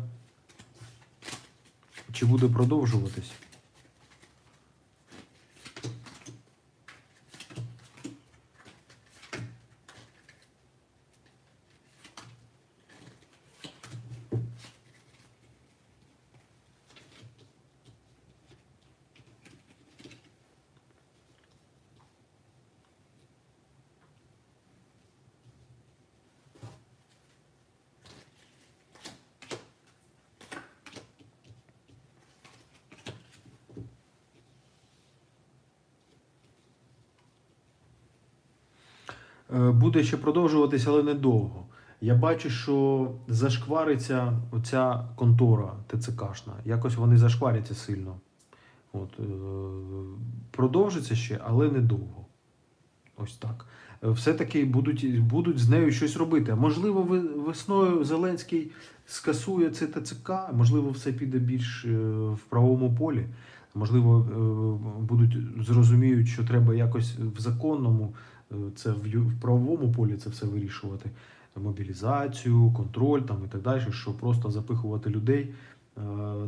чи буде продовжуватись? Буде ще продовжуватись, але недовго. Я бачу, що зашквариться оця контора ТЦКшна. Якось вони зашкваряться сильно. От, продовжиться ще, але недовго. Ось так. Все-таки будуть з нею щось робити. Можливо, весною Зеленський скасує це ТЦК, можливо, все піде більш в правовому полі. Можливо, зрозуміють, що треба якось в законному, це в правовому полі це все вирішувати. Мобілізацію, контроль там і так далі, що просто запихувати людей.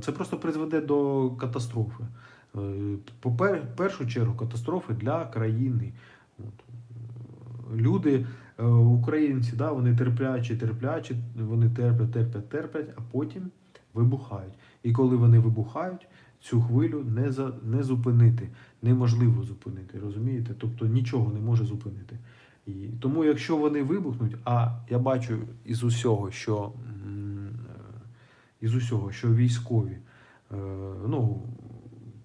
Це просто призведе до катастрофи. В першу чергу катастрофи для країни. Люди, українці, да, вони терплячі, вони терплять, а потім вибухають. І коли вони вибухають, цю хвилю не зупинити. Неможливо зупинити, розумієте? Тобто нічого не може зупинити. І тому якщо вони вибухнуть, а я бачу із усього, що військові, ну,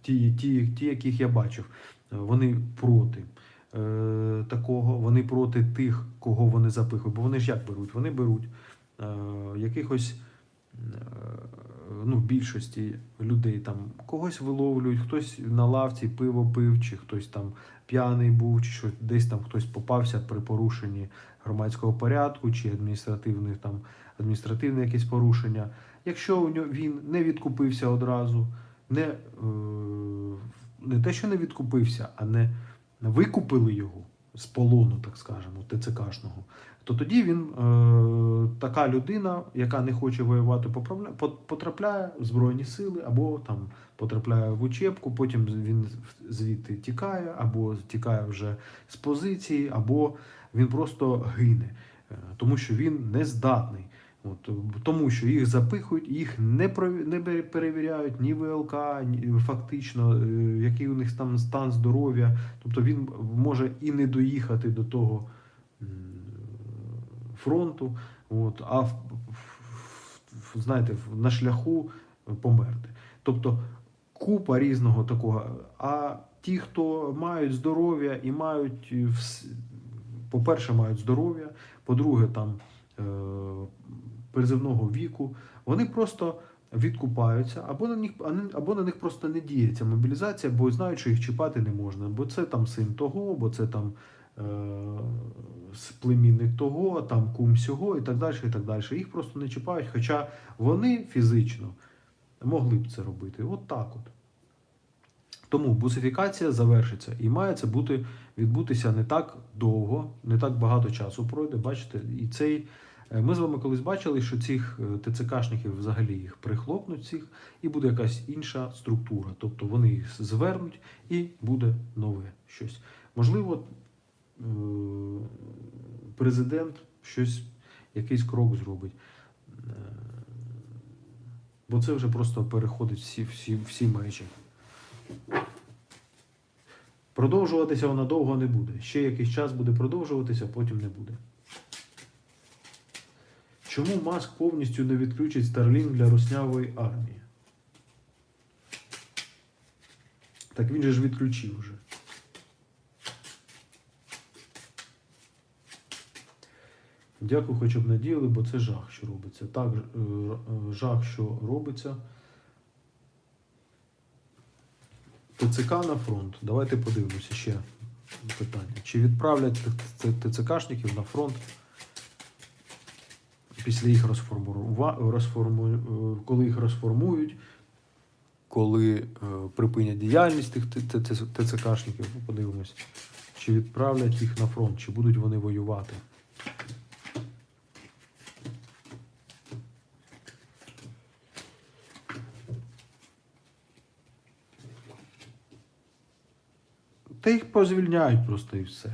ті, яких я бачив, вони проти такого, вони проти тих, кого вони запихують. Бо вони ж як беруть? Вони беруть якихось, ну, в більшості людей там когось виловлюють, хтось на лавці пиво пив, чи хтось там п'яний був, чи що, десь там хтось попався при порушенні громадського порядку, чи адміністративне якесь порушення. Якщо він не відкупився одразу, не те, що не відкупився, а не викупили його з полону, так скажемо, ТЦКшного, то тоді він, така людина, яка не хоче воювати, потрапляє в Збройні сили, або там потрапляє в учебку, потім він звідти тікає, або тікає вже з позиції, або він просто гине, тому що він не здатний. От, тому що їх запихують, їх не перевіряють ні ВЛК, ні, фактично, який у них там стан здоров'я. Тобто він може і не доїхати до того фронту, от, а знаєте, на шляху померти. Тобто купа різного такого. А ті, хто мають здоров'я і мають, по-перше, мають здоров'я, по-друге, там призивного віку, вони просто відкупаються, або на них просто не діється мобілізація, бо знають, що їх чіпати не можна, бо це там син того, бо це там племінник того, там кум сього і так далі, і так далі. Їх просто не чіпають, хоча вони фізично могли б це робити. От так от. Тому бусифікація завершиться і має це відбутися не так довго, не так багато часу пройде. Бачите, і цей ми з вами колись бачили, що цих ТЦКшників взагалі їх прихлопнуть всіх, і буде якась інша структура. Тобто вони їх звернуть і буде нове щось. Можливо, президент якийсь крок зробить. Бо це вже просто переходить всі межі. Продовжуватися вона довго не буде. Ще якийсь час буде продовжуватися, потім не буде. Чому Маск повністю не відключить Starlink для руснявої армії? Так він же ж відключив вже. Дякую, хоча б надіяли, бо це жах, що робиться. Так, жах, що робиться. ТЦК на фронт. Давайте подивимося ще питання. Чи відправлять ТЦКшників на фронт після їх коли їх розформують, коли припинять діяльність тих ТЦКшників, подивимось, чи відправлять їх на фронт, чи будуть вони воювати. Та їх позвільняють просто і все.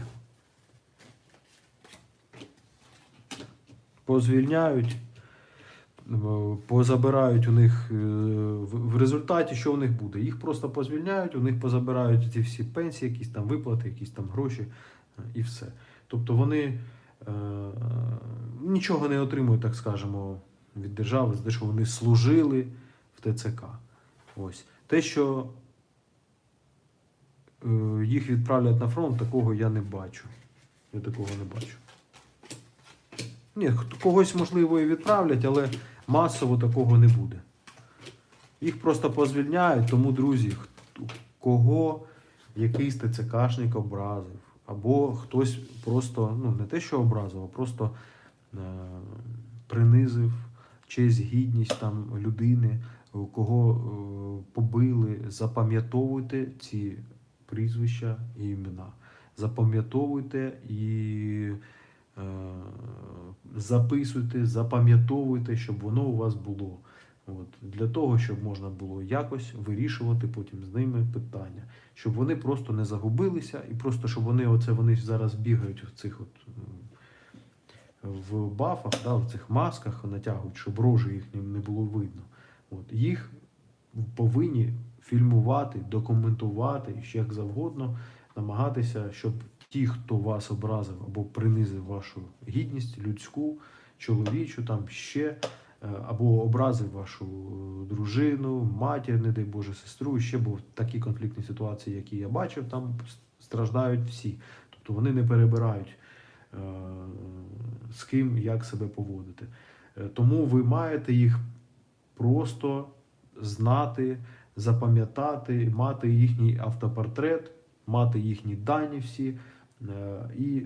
Позвільняють, позабирають у них, в результаті що у них буде? Їх просто позвільняють, у них позабирають ці всі пенсії, якісь там виплати, якісь там гроші і все. Тобто вони нічого не отримують, так скажемо, від держави, за те, що вони служили в ТЦК. Ось. Те, що їх відправлять на фронт, такого я не бачу. Я такого не бачу. Ні, когось, можливо, і відправлять, але масово такого не буде. Їх просто позвільняють, тому, друзі, кого якийсь ТЦКшник образив, або хтось просто, не те, що образив, а просто принизив честь, гідність там людини, кого побили, запам'ятовуйте ці прізвища і імена. Запам'ятовуйте і записуйте, запам'ятовуйте, щоб воно у вас було. От. Для того, щоб можна було якось вирішувати потім з ними питання. Щоб вони просто не загубилися і просто, щоб вони зараз бігають в цих в бафах, в цих масках натягують, щоб рожі їх не було видно. От. Їх повинні фільмувати, документувати, ще як завгодно, намагатися, щоб ті, хто вас образив або принизив вашу гідність, людську, чоловічу, там ще, або образив вашу дружину, матір, не дай Боже, сестру, ще був такі конфліктні ситуації, які я бачив, там страждають всі. Тобто вони не перебирають, з ким, як себе поводити. Тому ви маєте їх просто знати, запам'ятати, мати їхній автопортрет, мати їхні дані всі і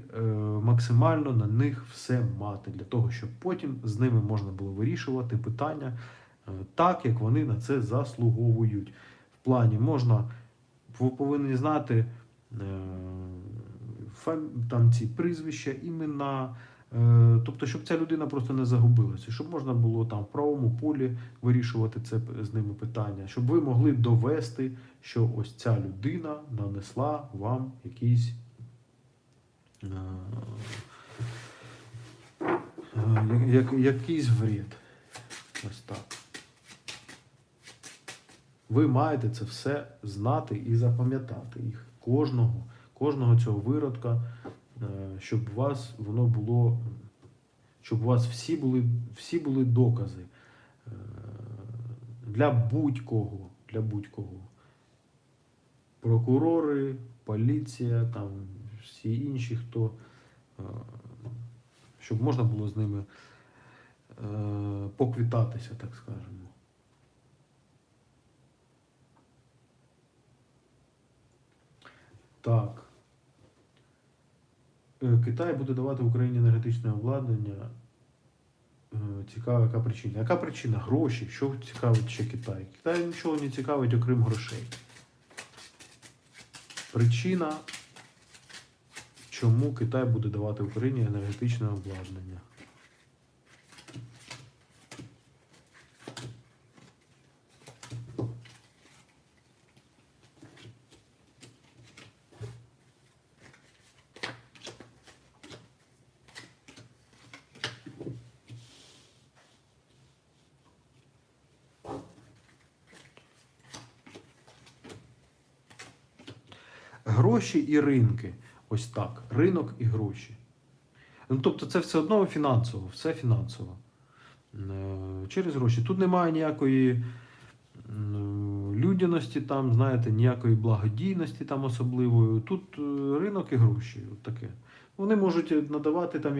максимально на них все мати, для того, щоб потім з ними можна було вирішувати питання так, як вони на це заслуговують. В плані ви повинні знати там ці прізвища, імена, Тобто, щоб ця людина просто не загубилася, щоб можна було там в правовому полі вирішувати це з ними питання, щоб ви могли довести, що ось ця людина нанесла вам якийсь якийсь вред. Ось так. Ви маєте це все знати і запам'ятати їх. Кожного цього виродка, щоб у вас воно було, щоб у вас всі були докази для будь-кого. Прокурори, поліція, там всі інші, хто, щоб можна було з ними поквітатися, так скажемо. Так. Китай буде давати Україні енергетичне обладнання. Цікаво, яка причина. Яка причина? Гроші. Що цікавить ще Китай? Китай нічого не цікавить, окрім грошей. Причина, чому Китай буде давати Україні енергетичне обладнання. Гроші і ринки. Ось так. Ринок і гроші. Ну, тобто це все одно фінансово, все фінансово. Через гроші. Тут немає ніякої людяності, там, знаєте, ніякої благодійності там особливої. Тут ринок і гроші. От таке. Вони можуть надавати там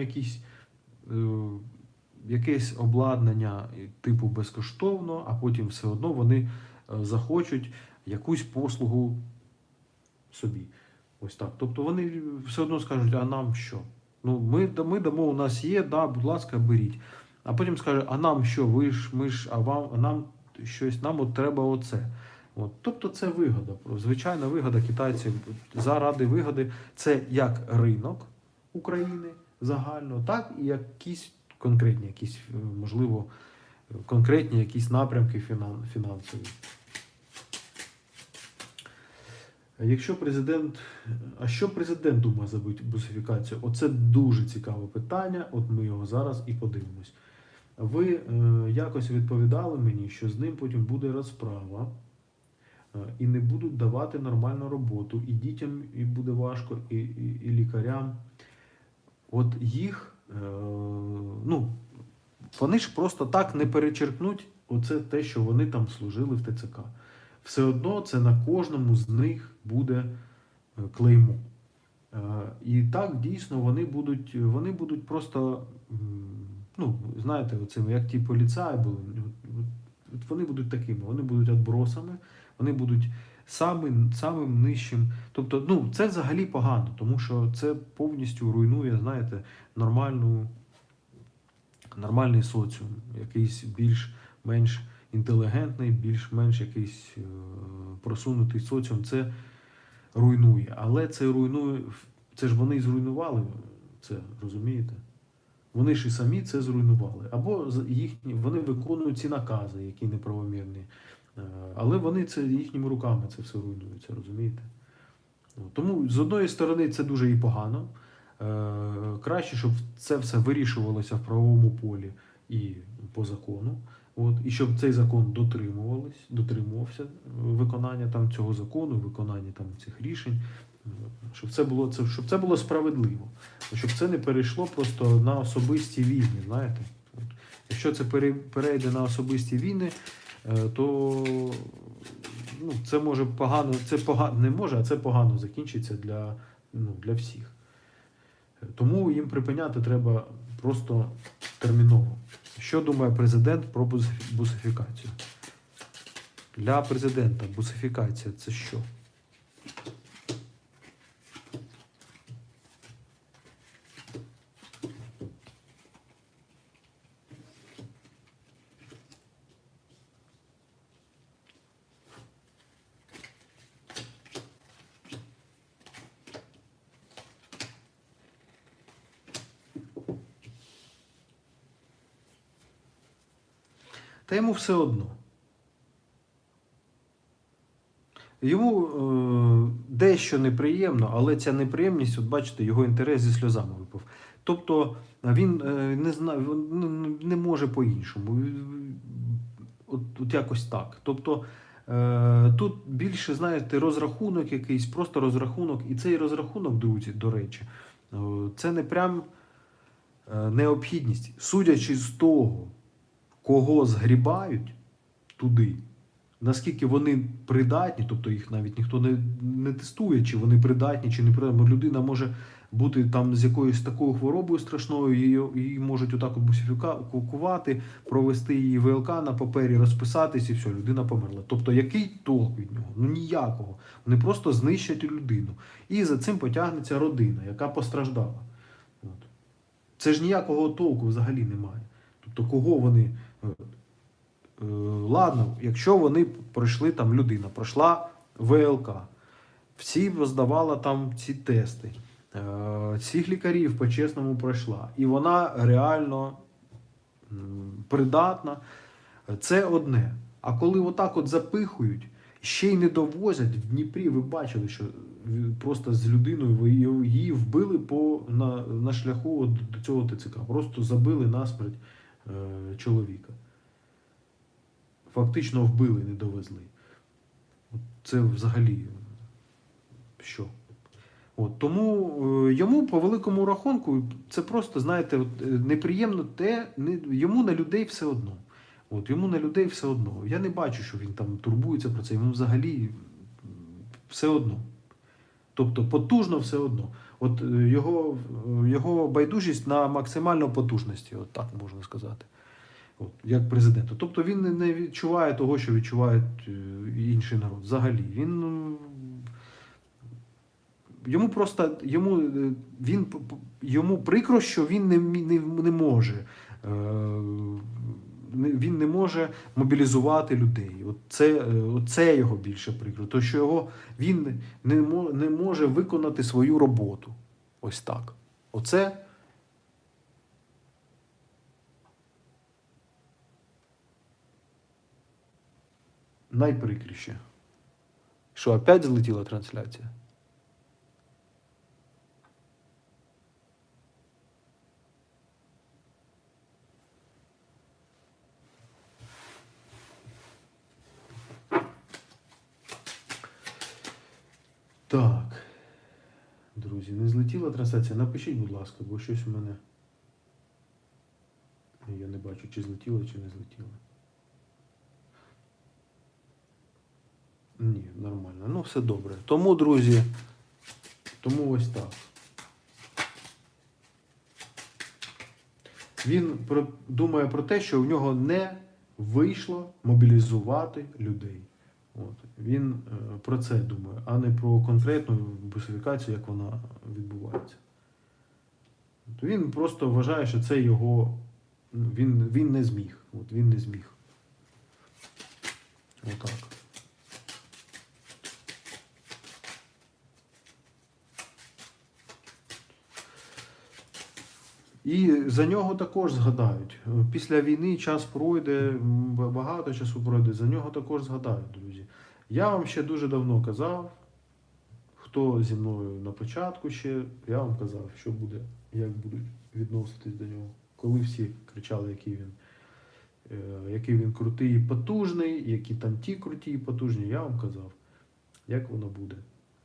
якесь обладнання типу безкоштовно, а потім все одно вони захочуть якусь послугу собі. Ось так. Тобто вони все одно скажуть, а нам що? Ну, ми дамо, у нас є, да, будь ласка, беріть. А потім скажуть, а нам що? А нам щось, нам от треба оце. От. Тобто це вигода. Звичайна вигода китайців. Заради вигоди це як ринок України загально, так і якісь конкретні, можливо, конкретні якісь напрямки фінансові. А що президент думає за бусифікацію? Оце дуже цікаве питання, от ми його зараз і подивимось. Ви якось відповідали мені, що з ним потім буде розправа, і не будуть давати нормальну роботу, і дітям і буде важко, і лікарям. От їх, вони ж просто так не перечеркнуть оце те, що вони там служили в ТЦК. Все одно це на кожному з них буде клеймо. І так, дійсно, вони будуть просто, знаєте, оцими, як ті поліцаї були, вони будуть такими, вони будуть відбросами, вони будуть самим нижчим. Тобто, це взагалі погано, тому що це повністю руйнує, знаєте, нормальний соціум, якийсь більш-менш інтелігентний, більш-менш якийсь просунутий соціум, це руйнує. Але це руйнує, це ж вони і зруйнували це, розумієте? Вони ж і самі це зруйнували. Або вони виконують ці накази, які неправомірні. Але вони це їхніми руками це все руйнується, розумієте? Тому, з одної сторони, це дуже і погано. Краще, щоб це все вирішувалося в правовому полі і по закону. І щоб цей закон дотримувався виконання там цього закону, виконання там цих рішень, щоб це було справедливо, щоб це не перейшло просто на особисті війни, знаєте. Якщо це перейде на особисті війни, то це може це погано закінчиться для всіх. Тому їм припиняти треба просто терміново. Що думає президент про бусифікацію? Для президента бусифікація – це що? Та йому все одно. Йому дещо неприємно, але ця неприємність, от бачите, його інтерес зі сльозами випав. Тобто він не знає, не може по-іншому. От якось так. Тобто тут більше, знаєте, розрахунок якийсь, просто розрахунок. І цей розрахунок, друзі, до речі, це не прям необхідність. Судячи з того, кого згрібають туди, наскільки вони придатні, тобто їх навіть ніхто не тестує, чи вони придатні, чи не придатні. Бо людина може бути там з якоюсь такою хворобою страшною, її можуть отак от бусифікувати, провести її ВЛК на папері, розписатись і все, людина померла. Тобто який толк від нього? Ну ніякого. Вони просто знищать людину. І за цим потягнеться родина, яка постраждала. От. Це ж ніякого толку взагалі немає. Тобто кого вони... Ладно, якщо вони пройшли, там людина пройшла ВЛК, всі здавала там ці тести, всіх лікарів по-чесному пройшла, і вона реально придатна, це одне. А коли отак от запихують, ще й не довозять, в Дніпрі ви бачили, що просто з людиною її вбили на шляху до цього ТЦК, просто забили насмерть чоловіка. Фактично вбили, не довезли. Це взагалі що? От, тому йому по великому рахунку це просто, знаєте, неприємно йому на людей все одно. От, йому на людей все одно. Я не бачу, що він там турбується про це, йому взагалі все одно. Тобто потужно все одно. От його байдужість на максимальній потужності, от так можна сказати. От, як президента. Тобто він не відчуває того, що відчуває інший народ. Взагалі. Йому прикро, що він не може. Він не може мобілізувати людей. Це його більше прикро. То, що він не може виконати свою роботу. Ось так. Оце найприкріше. Що, опять злетіла трансляція? Так. Друзі, не злетіла трансляція? Напишіть, будь ласка, бо щось у мене... Я не бачу, чи злетіло, чи не злетіло. Ні, нормально. Ну, все добре. Тому, друзі, ось так. Він думає про те, що в нього не вийшло мобілізувати людей. От. Він про це думає, а не про конкретну бусифікацію, як вона відбувається. От. Він просто вважає, що це його... Він не зміг. От, він не зміг. Отак. І за нього також згадають. Після війни час пройде, багато часу пройде, за нього також згадають, друзі. Я вам ще дуже давно казав, хто зі мною на початку ще, я вам казав, що буде, як будуть відноситись до нього. Коли всі кричали, який він крутий і потужний, які там ті круті і потужні, я вам казав, як воно буде.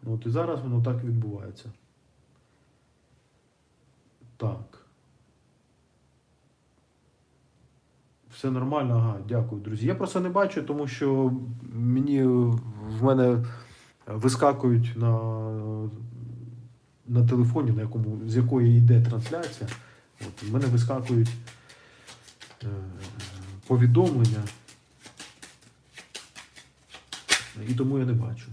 От і зараз воно так відбувається. Так. Все нормально, ага, дякую, друзі. Я просто не бачу, тому що в мене вискакують на телефоні, з якої йде трансляція. От, в мене вискакують повідомлення, і тому я не бачу.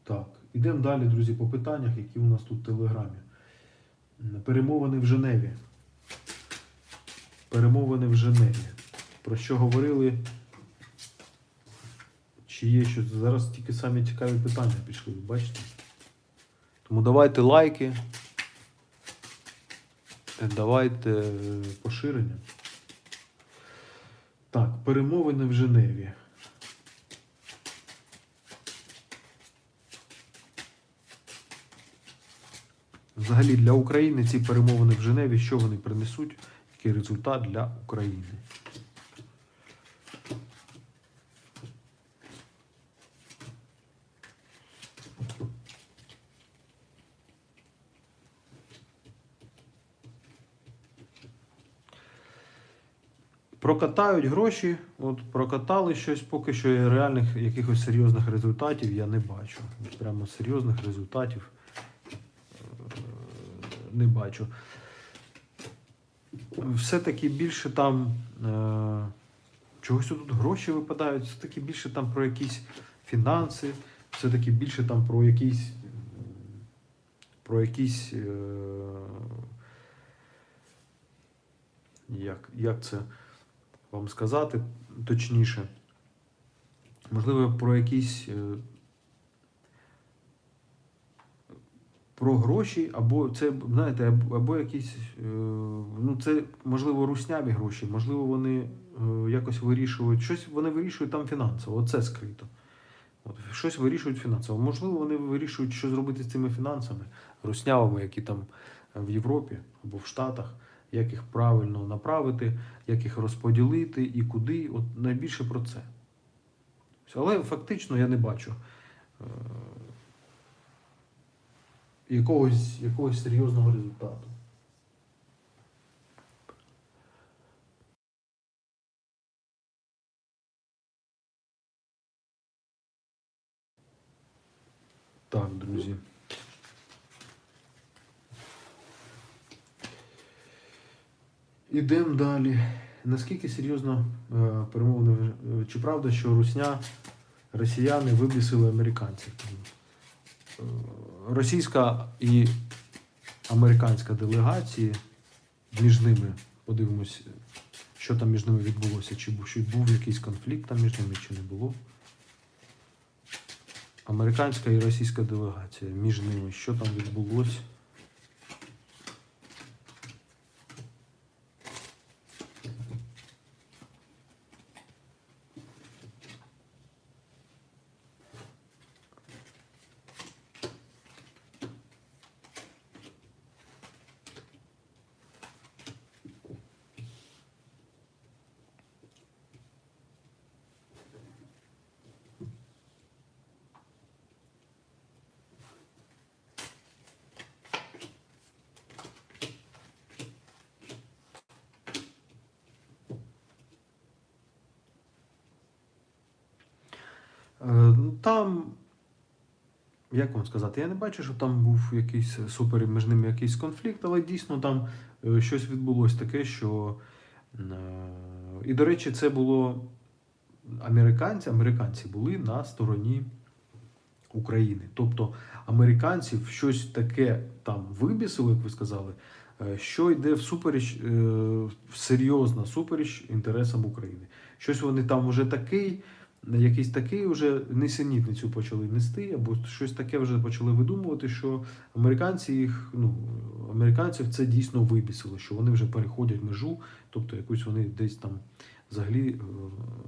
Так, ідемо далі, друзі, по питаннях, які у нас тут в Телеграмі. Перемовини в Женеві. Перемовини в Женеві. Про що говорили? Чи є щось? Зараз тільки самі цікаві питання пішли, бачите? Тому давайте лайки. Давайте поширення. Так, перемовини в Женеві. Взагалі для України ці перемовини в Женеві, що вони принесуть? Який результат для України? Прокатають гроші, от прокатали щось, поки що реальних якихось серйозних результатів я не бачу. Прямо серйозних результатів не бачу. Все-таки більше там чогось тут гроші випадають, все-таки більше там про якісь фінанси, все-таки більше там про якісь як це вам сказати точніше, можливо, про якісь про гроші, або це, знаєте, або якісь, ну це, можливо, русняві гроші, можливо, вони якось вирішують, щось вони вирішують там фінансово, оце скрито. От, щось вирішують фінансово. Можливо, вони вирішують, що зробити з цими фінансами, руснявими, які там в Європі або в Штатах, як їх правильно направити, як їх розподілити і куди. От найбільше про це. Але фактично я не бачу якогось серйозного результату. Так, друзі. Ідемо далі. Наскільки серйозно перемовини? Чи правда, що росіяни вибісили американців? Російська і американська делегації, між ними, подивимось, що там між ними відбулося, чи був якийсь конфлікт там між ними, чи не було. Американська і російська делегація, між ними, що там відбулося. Там, як вам сказати, я не бачу, що там був якийсь супер між ними якийсь конфлікт, але дійсно там щось відбулося таке, що... І, до речі, це було американці були на стороні України. Тобто американців щось таке там вибісило, як ви сказали, що йде всупереч, серйозна супереч інтересам України. Щось вони там вже якийсь такий вже несенітницю почали нести, або щось таке вже почали видумувати, що американців це дійсно вибісило, що вони вже переходять межу, тобто якусь вони десь там взагалі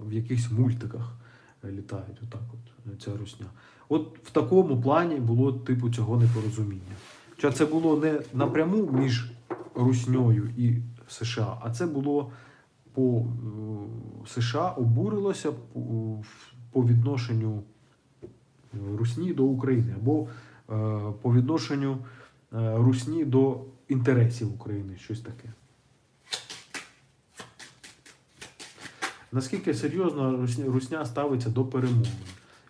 в якихось мультиках літають, отак от, ця русня. От в такому плані було типу цього непорозуміння. Хоча це було не напряму між Руснею і США, а це було США обурилося по відношенню Русні до України, або по відношенню Русні до інтересів України, щось таке. Наскільки серйозно Русня ставиться до перемовин?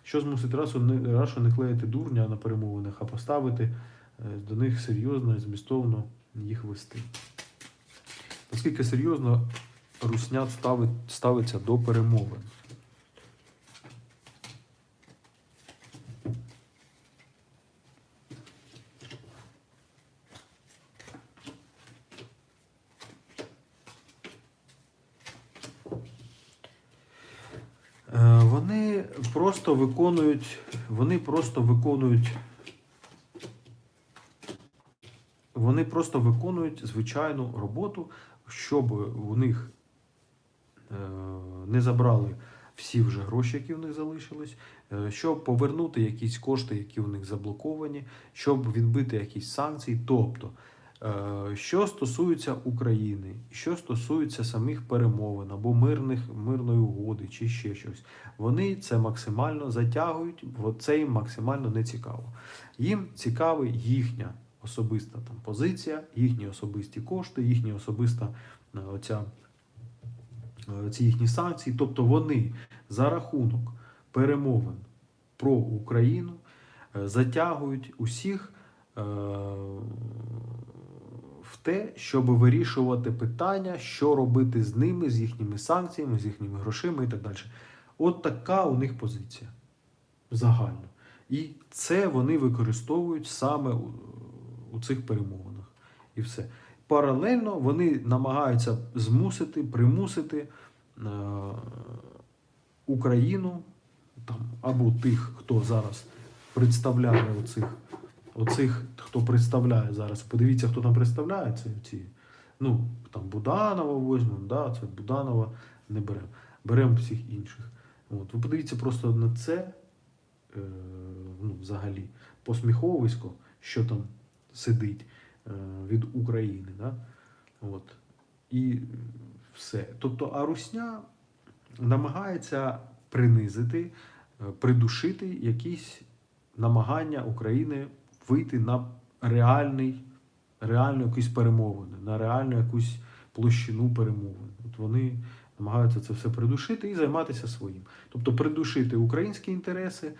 Що змусить Рашу не клеїти дурня на перемовинах, а поставити до них серйозно і змістовно їх вести? Наскільки серйозно Русня ставиться до перемовин? Вони просто виконують вони просто виконують звичайну роботу, щоб у них не забрали всі вже гроші, які в них залишились, щоб повернути якісь кошти, які у них заблоковані, щоб відбити якісь санкції. Тобто, що стосується України, що стосується самих перемовин або мирної угоди чи ще щось, вони це максимально затягують, бо це їм максимально не цікаво. Їм цікава їхня особиста там позиція, їхні особисті кошти, їхня особиста ці їхні санкції. Тобто вони за рахунок перемовин про Україну затягують усіх в те, щоб вирішувати питання, що робити з ними, з їхніми санкціями, з їхніми грошима і так далі. От така у них позиція загально. І це вони використовують саме у цих перемовинах. І все. Паралельно вони намагаються примусити Україну там, або тих, хто зараз представляє оцих, хто представляє зараз. Подивіться, хто там представляє там Буданова візьмемо, да, це Буданова не беремо. Беремо всіх інших. От. Ви подивіться просто на це, взагалі, посміховисько, що там сидить від України. Да? От. І все. Тобто, а русня намагається принизити, придушити якісь намагання України вийти на реальну якусь перемовини, на реальну якусь площину перемовин. От вони намагаються це все придушити і займатися своїм. Тобто придушити українські інтереси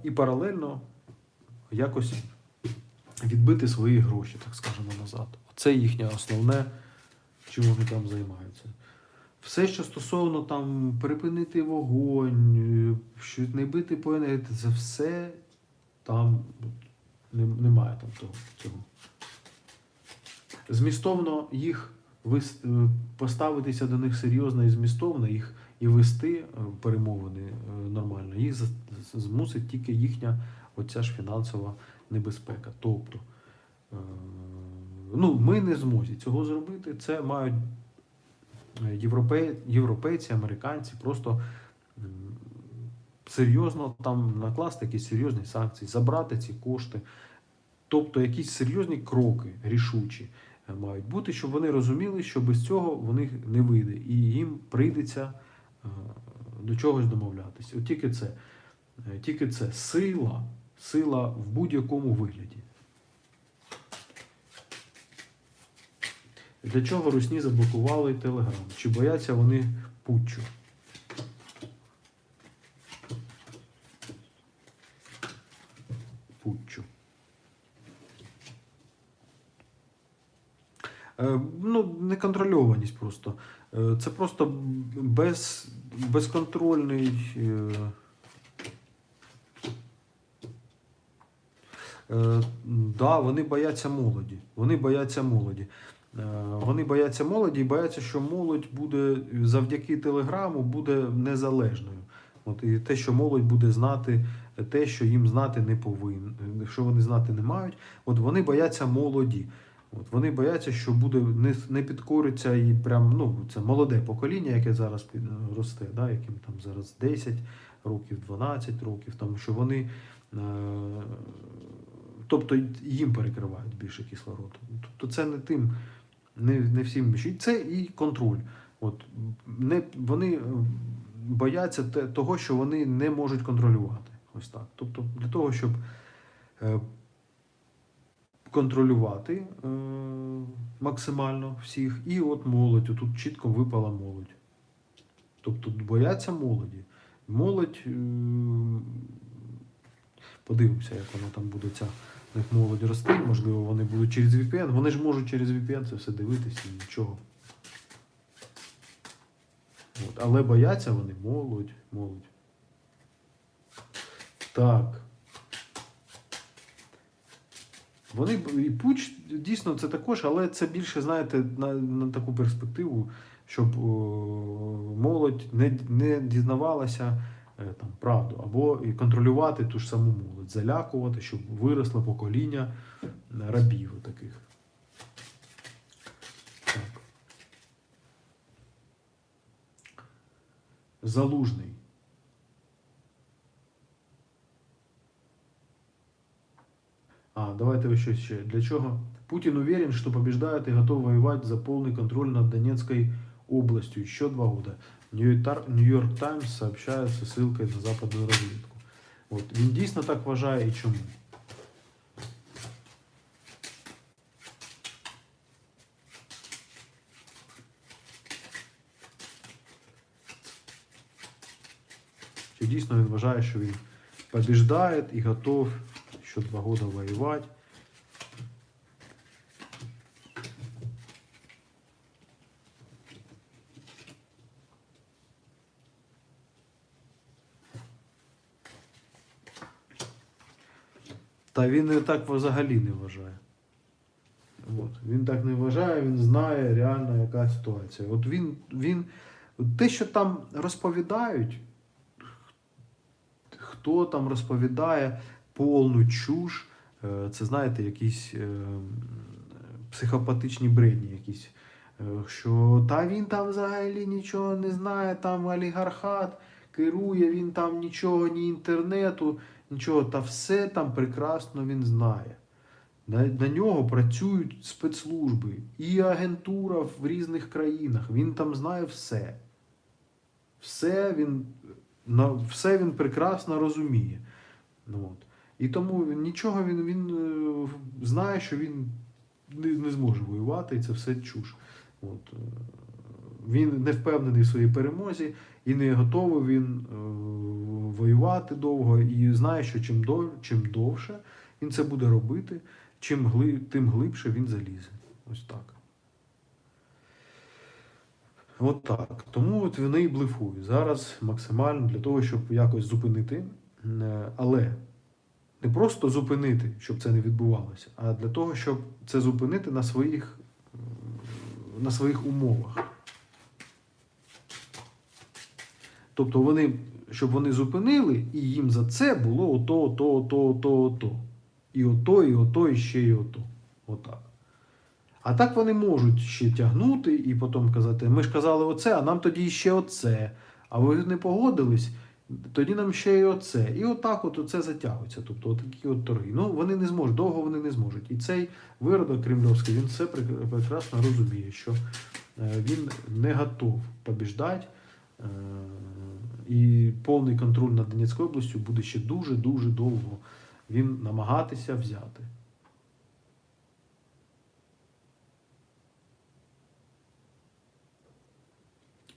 і паралельно якось відбити свої гроші, так скажемо, назад. Це їхнє основне, чим вони там займаються. Все, що стосовно там припинити вогонь, що не бити по енергетиці, це все там немає там цього. Змістовно їх поставитися до них серйозно і змістовно, їх і вести перемовини нормально, їх змусить тільки їхня оця ж фінансова небезпека. Тобто, ми не зможемо цього зробити, це мають європейці, американці просто серйозно там накласти якісь серйозні санкції, забрати ці кошти. Тобто якісь серйозні кроки, рішучі мають бути, щоб вони розуміли, що без цього в них не вийде. І їм прийдеться до чогось домовлятися. От тільки це сила в будь-якому вигляді. Для чого русні заблокували Телеграм? Чи бояться вони путчу? Неконтрольованість просто. Це просто безконтрольний... вони бояться молоді. Вони бояться молоді і бояться, що молодь буде завдяки Телеграму буде незалежною. От, і те, що молодь буде знати те, що їм знати не повинні, що вони знати не мають. От вони бояться молоді. От, вони бояться, що не підкориться і це молоде покоління, яке зараз росте, да, яким там зараз 10 років, 12 років, тому що вони, тобто їм перекривають більше кислороду. Тобто це не всім, це і контроль. От, вони бояться того, що вони не можуть контролювати. Ось так. Тобто для того, щоб контролювати максимально всіх. І от молодь, тут чітко випала молодь. Тобто бояться молоді. Молодь, подивимося, як воно там буде в них молодь рости, можливо, вони будуть через VPN. Вони ж можуть через VPN це все дивитися і нічого. От. Але бояться вони молодь. Так. Вони і путч, дійсно, це також, але це більше, знаєте, на таку перспективу, щоб молодь не дізнавалася там, правду, або і контролювати ту ж саму молодь, залякувати, щоб виросло покоління рабів таких. Так. Залужний. Давайте вы еще. Для чего? Путин уверен, что побеждает и готов воевать за полный контроль над Донецкой областью еще 2 года. Нью-Йорк Таймс сообщает со ссылкой на западную разведку. От. Він дійсно так вважає і чому? Чи дійсно він вважає, що він побеждает и готов еще 2 года воевать? Та він і так взагалі не вважає. От. Він так не вважає, він знає реально, яка ситуація. От він те, що там розповідають, хто там розповідає повну чуш, це, знаєте, якісь психопатичні бредні якісь. Що та він там взагалі нічого не знає, там олігархат керує, він там нічого, ні інтернету, нічого, та все там прекрасно він знає. На нього працюють спецслужби і агентура в різних країнах. Він там знає все. Все він прекрасно розуміє. От. І тому нічого він знає, що він не зможе воювати, і це все чуш. От. Він не впевнений в своїй перемозі і не готовий він воювати довго, і знає, що чим довше він це буде робити, тим глибше він залізе. Ось так. От так. Тому от вони і блефують зараз максимально для того, щоб якось зупинити. Але не просто зупинити, щоб це не відбувалося, а для того, щоб це зупинити на своїх умовах. Тобто щоб вони зупинили, і їм за це було ото. І ото, і ще й ото. Отак. А так вони можуть ще тягнути і потім казати, ми ж казали оце, а нам тоді ще оце. А ви не погодились, тоді нам ще й оце. І отак от оце затягується. Тобто отакі от торги. Ну, вони не зможуть, довго вони не зможуть. І цей виродок кремльовський, він все прекрасно розуміє, що він не готов побіждати. І повний контроль над Донецькою областю буде ще дуже-дуже довго він намагатися взяти.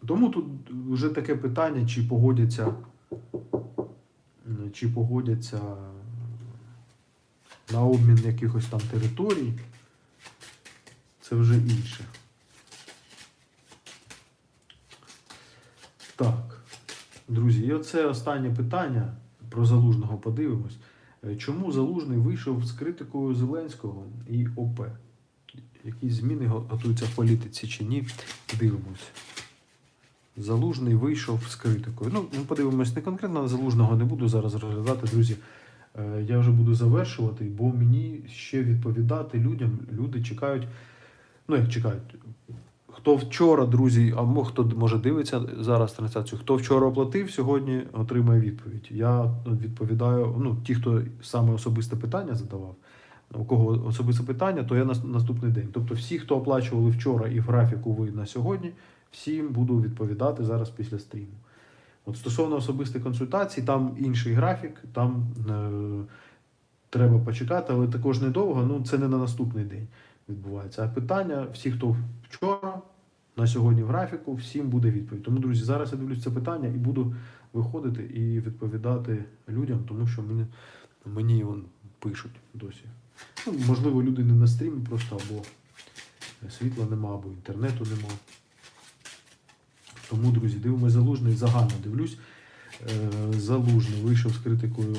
Тому тут вже таке питання, чи погодяться на обмін якихось там територій, це вже інше. Так, друзі, і оце останнє питання про Залужного подивимось. Чому Залужний вийшов з критикою Зеленського і ОП? Якісь зміни готуються в політиці чи ні? Дивимось. Залужний вийшов з критикою. Ну, ми подивимось не конкретно на Залужного, не буду зараз розглядати, друзі. Я вже буду завершувати, бо мені ще відповідати людям. Люди чекають, ну як чекають, хто вчора, друзі, або хто може дивиться зараз трансляцію, хто вчора оплатив, сьогодні отримає відповідь. Я відповідаю, ну, ті, хто саме особисте питання задавав, у кого особисте питання, то я наступний день. Тобто всі, хто оплачували вчора і в графіку ви на сьогодні, всім буду відповідати зараз після стріму. От стосовно особистих консультацій, там інший графік, там треба почекати, але також недовго, ну це не на наступний день відбувається. А питання, всі, хто вчора, на сьогодні в графіку, всім буде відповідь. Тому, друзі, зараз я дивлюсь це питання і буду виходити і відповідати людям, тому що мені пишуть досі. Ну, можливо, люди не на стрімі просто, або світла нема, або інтернету нема. Тому, друзі, дивимося Залужний, загально дивлюсь. Залужний вийшов з критикою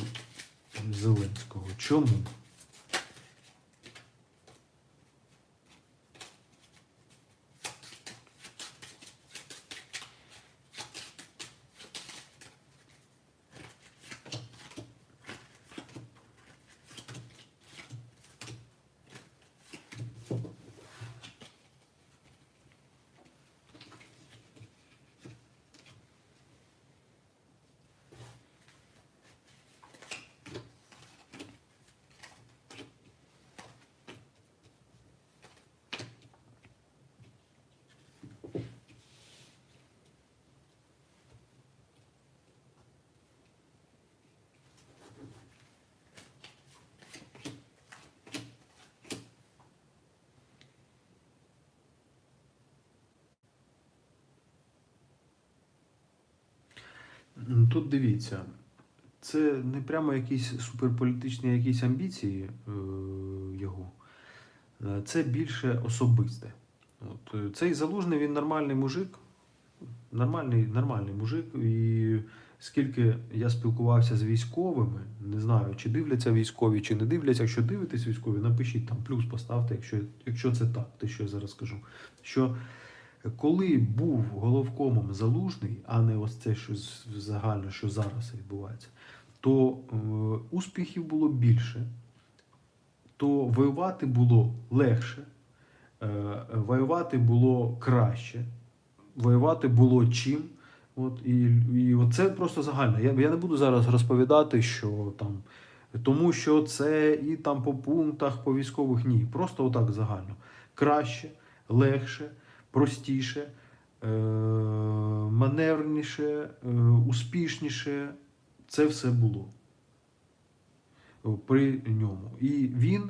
Зеленського. Чому? Тут дивіться, це не прямо якісь суперполітичні якісь амбіції його. Це більше особисте. Цей Залужний, він нормальний мужик, нормальний мужик. І скільки я спілкувався з військовими, не знаю, чи дивляться військові, чи не дивляться. Якщо дивитесь військові, напишіть там плюс, поставте, якщо це так, те, що я зараз скажу. Що коли був головкомом Залужний, а не ось це щось загальне, що зараз відбувається, то успіхів було більше, то воювати було легше, воювати було краще, воювати було чим. І це просто загально. Я не буду зараз розповідати, що там, тому що це і там по пунктах, по військових, ні. Просто отак загально. Краще, легше, простіше, маневрніше, успішніше. Це все було при ньому. І він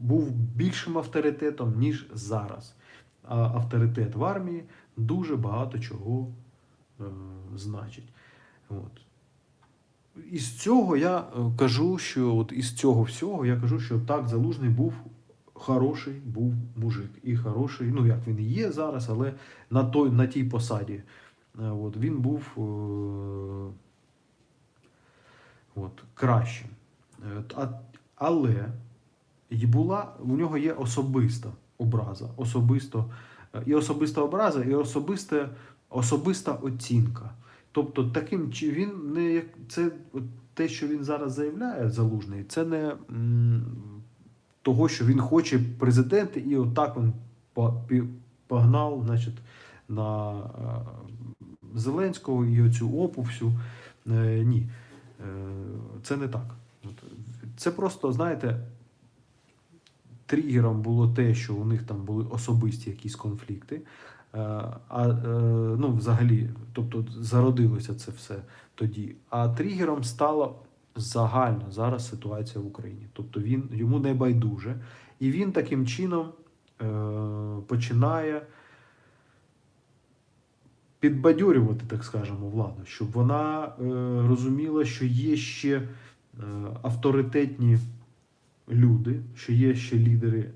був більшим авторитетом, ніж зараз. А авторитет в армії дуже багато чого значить. Із цього я кажу, що із цього всього я кажу, що так, Залужний був хороший, був мужик. І хороший, як він і є зараз, але на тій посаді. Він був кращим. Але у нього є особиста образа, і особиста образа, і особиста оцінка. Тобто таким він не це те, що він зараз заявляє, Залужний, це не того, що він хоче президент, і отак він погнав, значить, на Зеленського і оцю опу всю. Ні, це не так. Це просто, знаєте, тригером було те, що у них там були особисті якісь конфлікти, взагалі, тобто зародилося це все тоді. А тригером стала загальна зараз ситуація в Україні. Тобто йому не байдуже, і він таким чином починає підбадьорювати, так скажемо, владу, щоб вона розуміла, що є ще авторитетні люди, що є ще лідери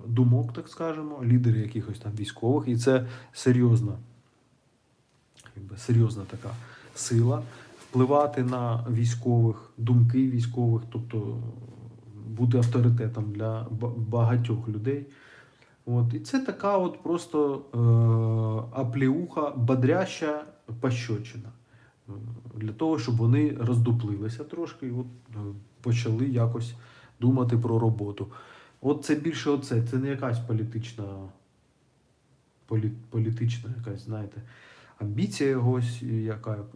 думок, так скажемо, лідери якихось там військових, і це серйозна така сила впливати на військових, думки військових, тобто бути авторитетом для багатьох людей. І це така просто апліуха, бодряща пощечина. Для того, щоб вони роздуплилися трошки і почали якось думати про роботу. Це більше це не якась політична якась, знаєте, амбіція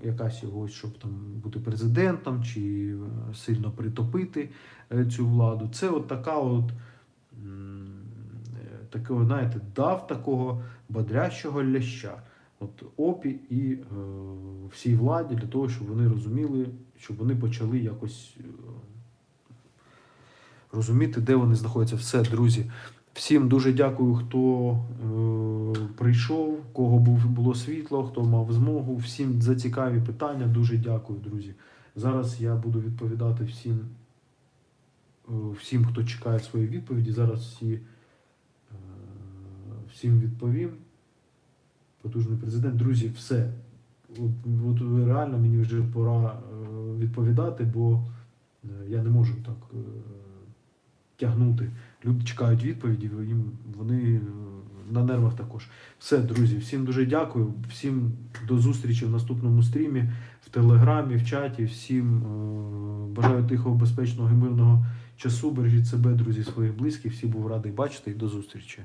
якась йогось, щоб там бути президентом чи сильно притопити цю владу. Це такого, знаєте, дав такого бодрящого ляща опі і всій владі, для того, щоб вони розуміли, щоб вони почали якось розуміти, де вони знаходяться. Все, друзі. Всім дуже дякую, хто прийшов, кого було світло, хто мав змогу. Всім за цікаві питання. Дуже дякую, друзі. Зараз я буду відповідати всім, хто чекає свої відповіді. Зараз всім відповім. Потужний президент. Друзі, все. Реально мені вже пора відповідати, бо я не можу так тягнути. Люди чекають відповіді, вони на нервах також. Все, друзі, всім дуже дякую. Всім до зустрічі в наступному стрімі, в Телеграмі, в чаті. Всім бажаю тихого, безпечного і мирного часу. Бережіть себе, друзі, своїх близьких. Всі був радий бачити і до зустрічі.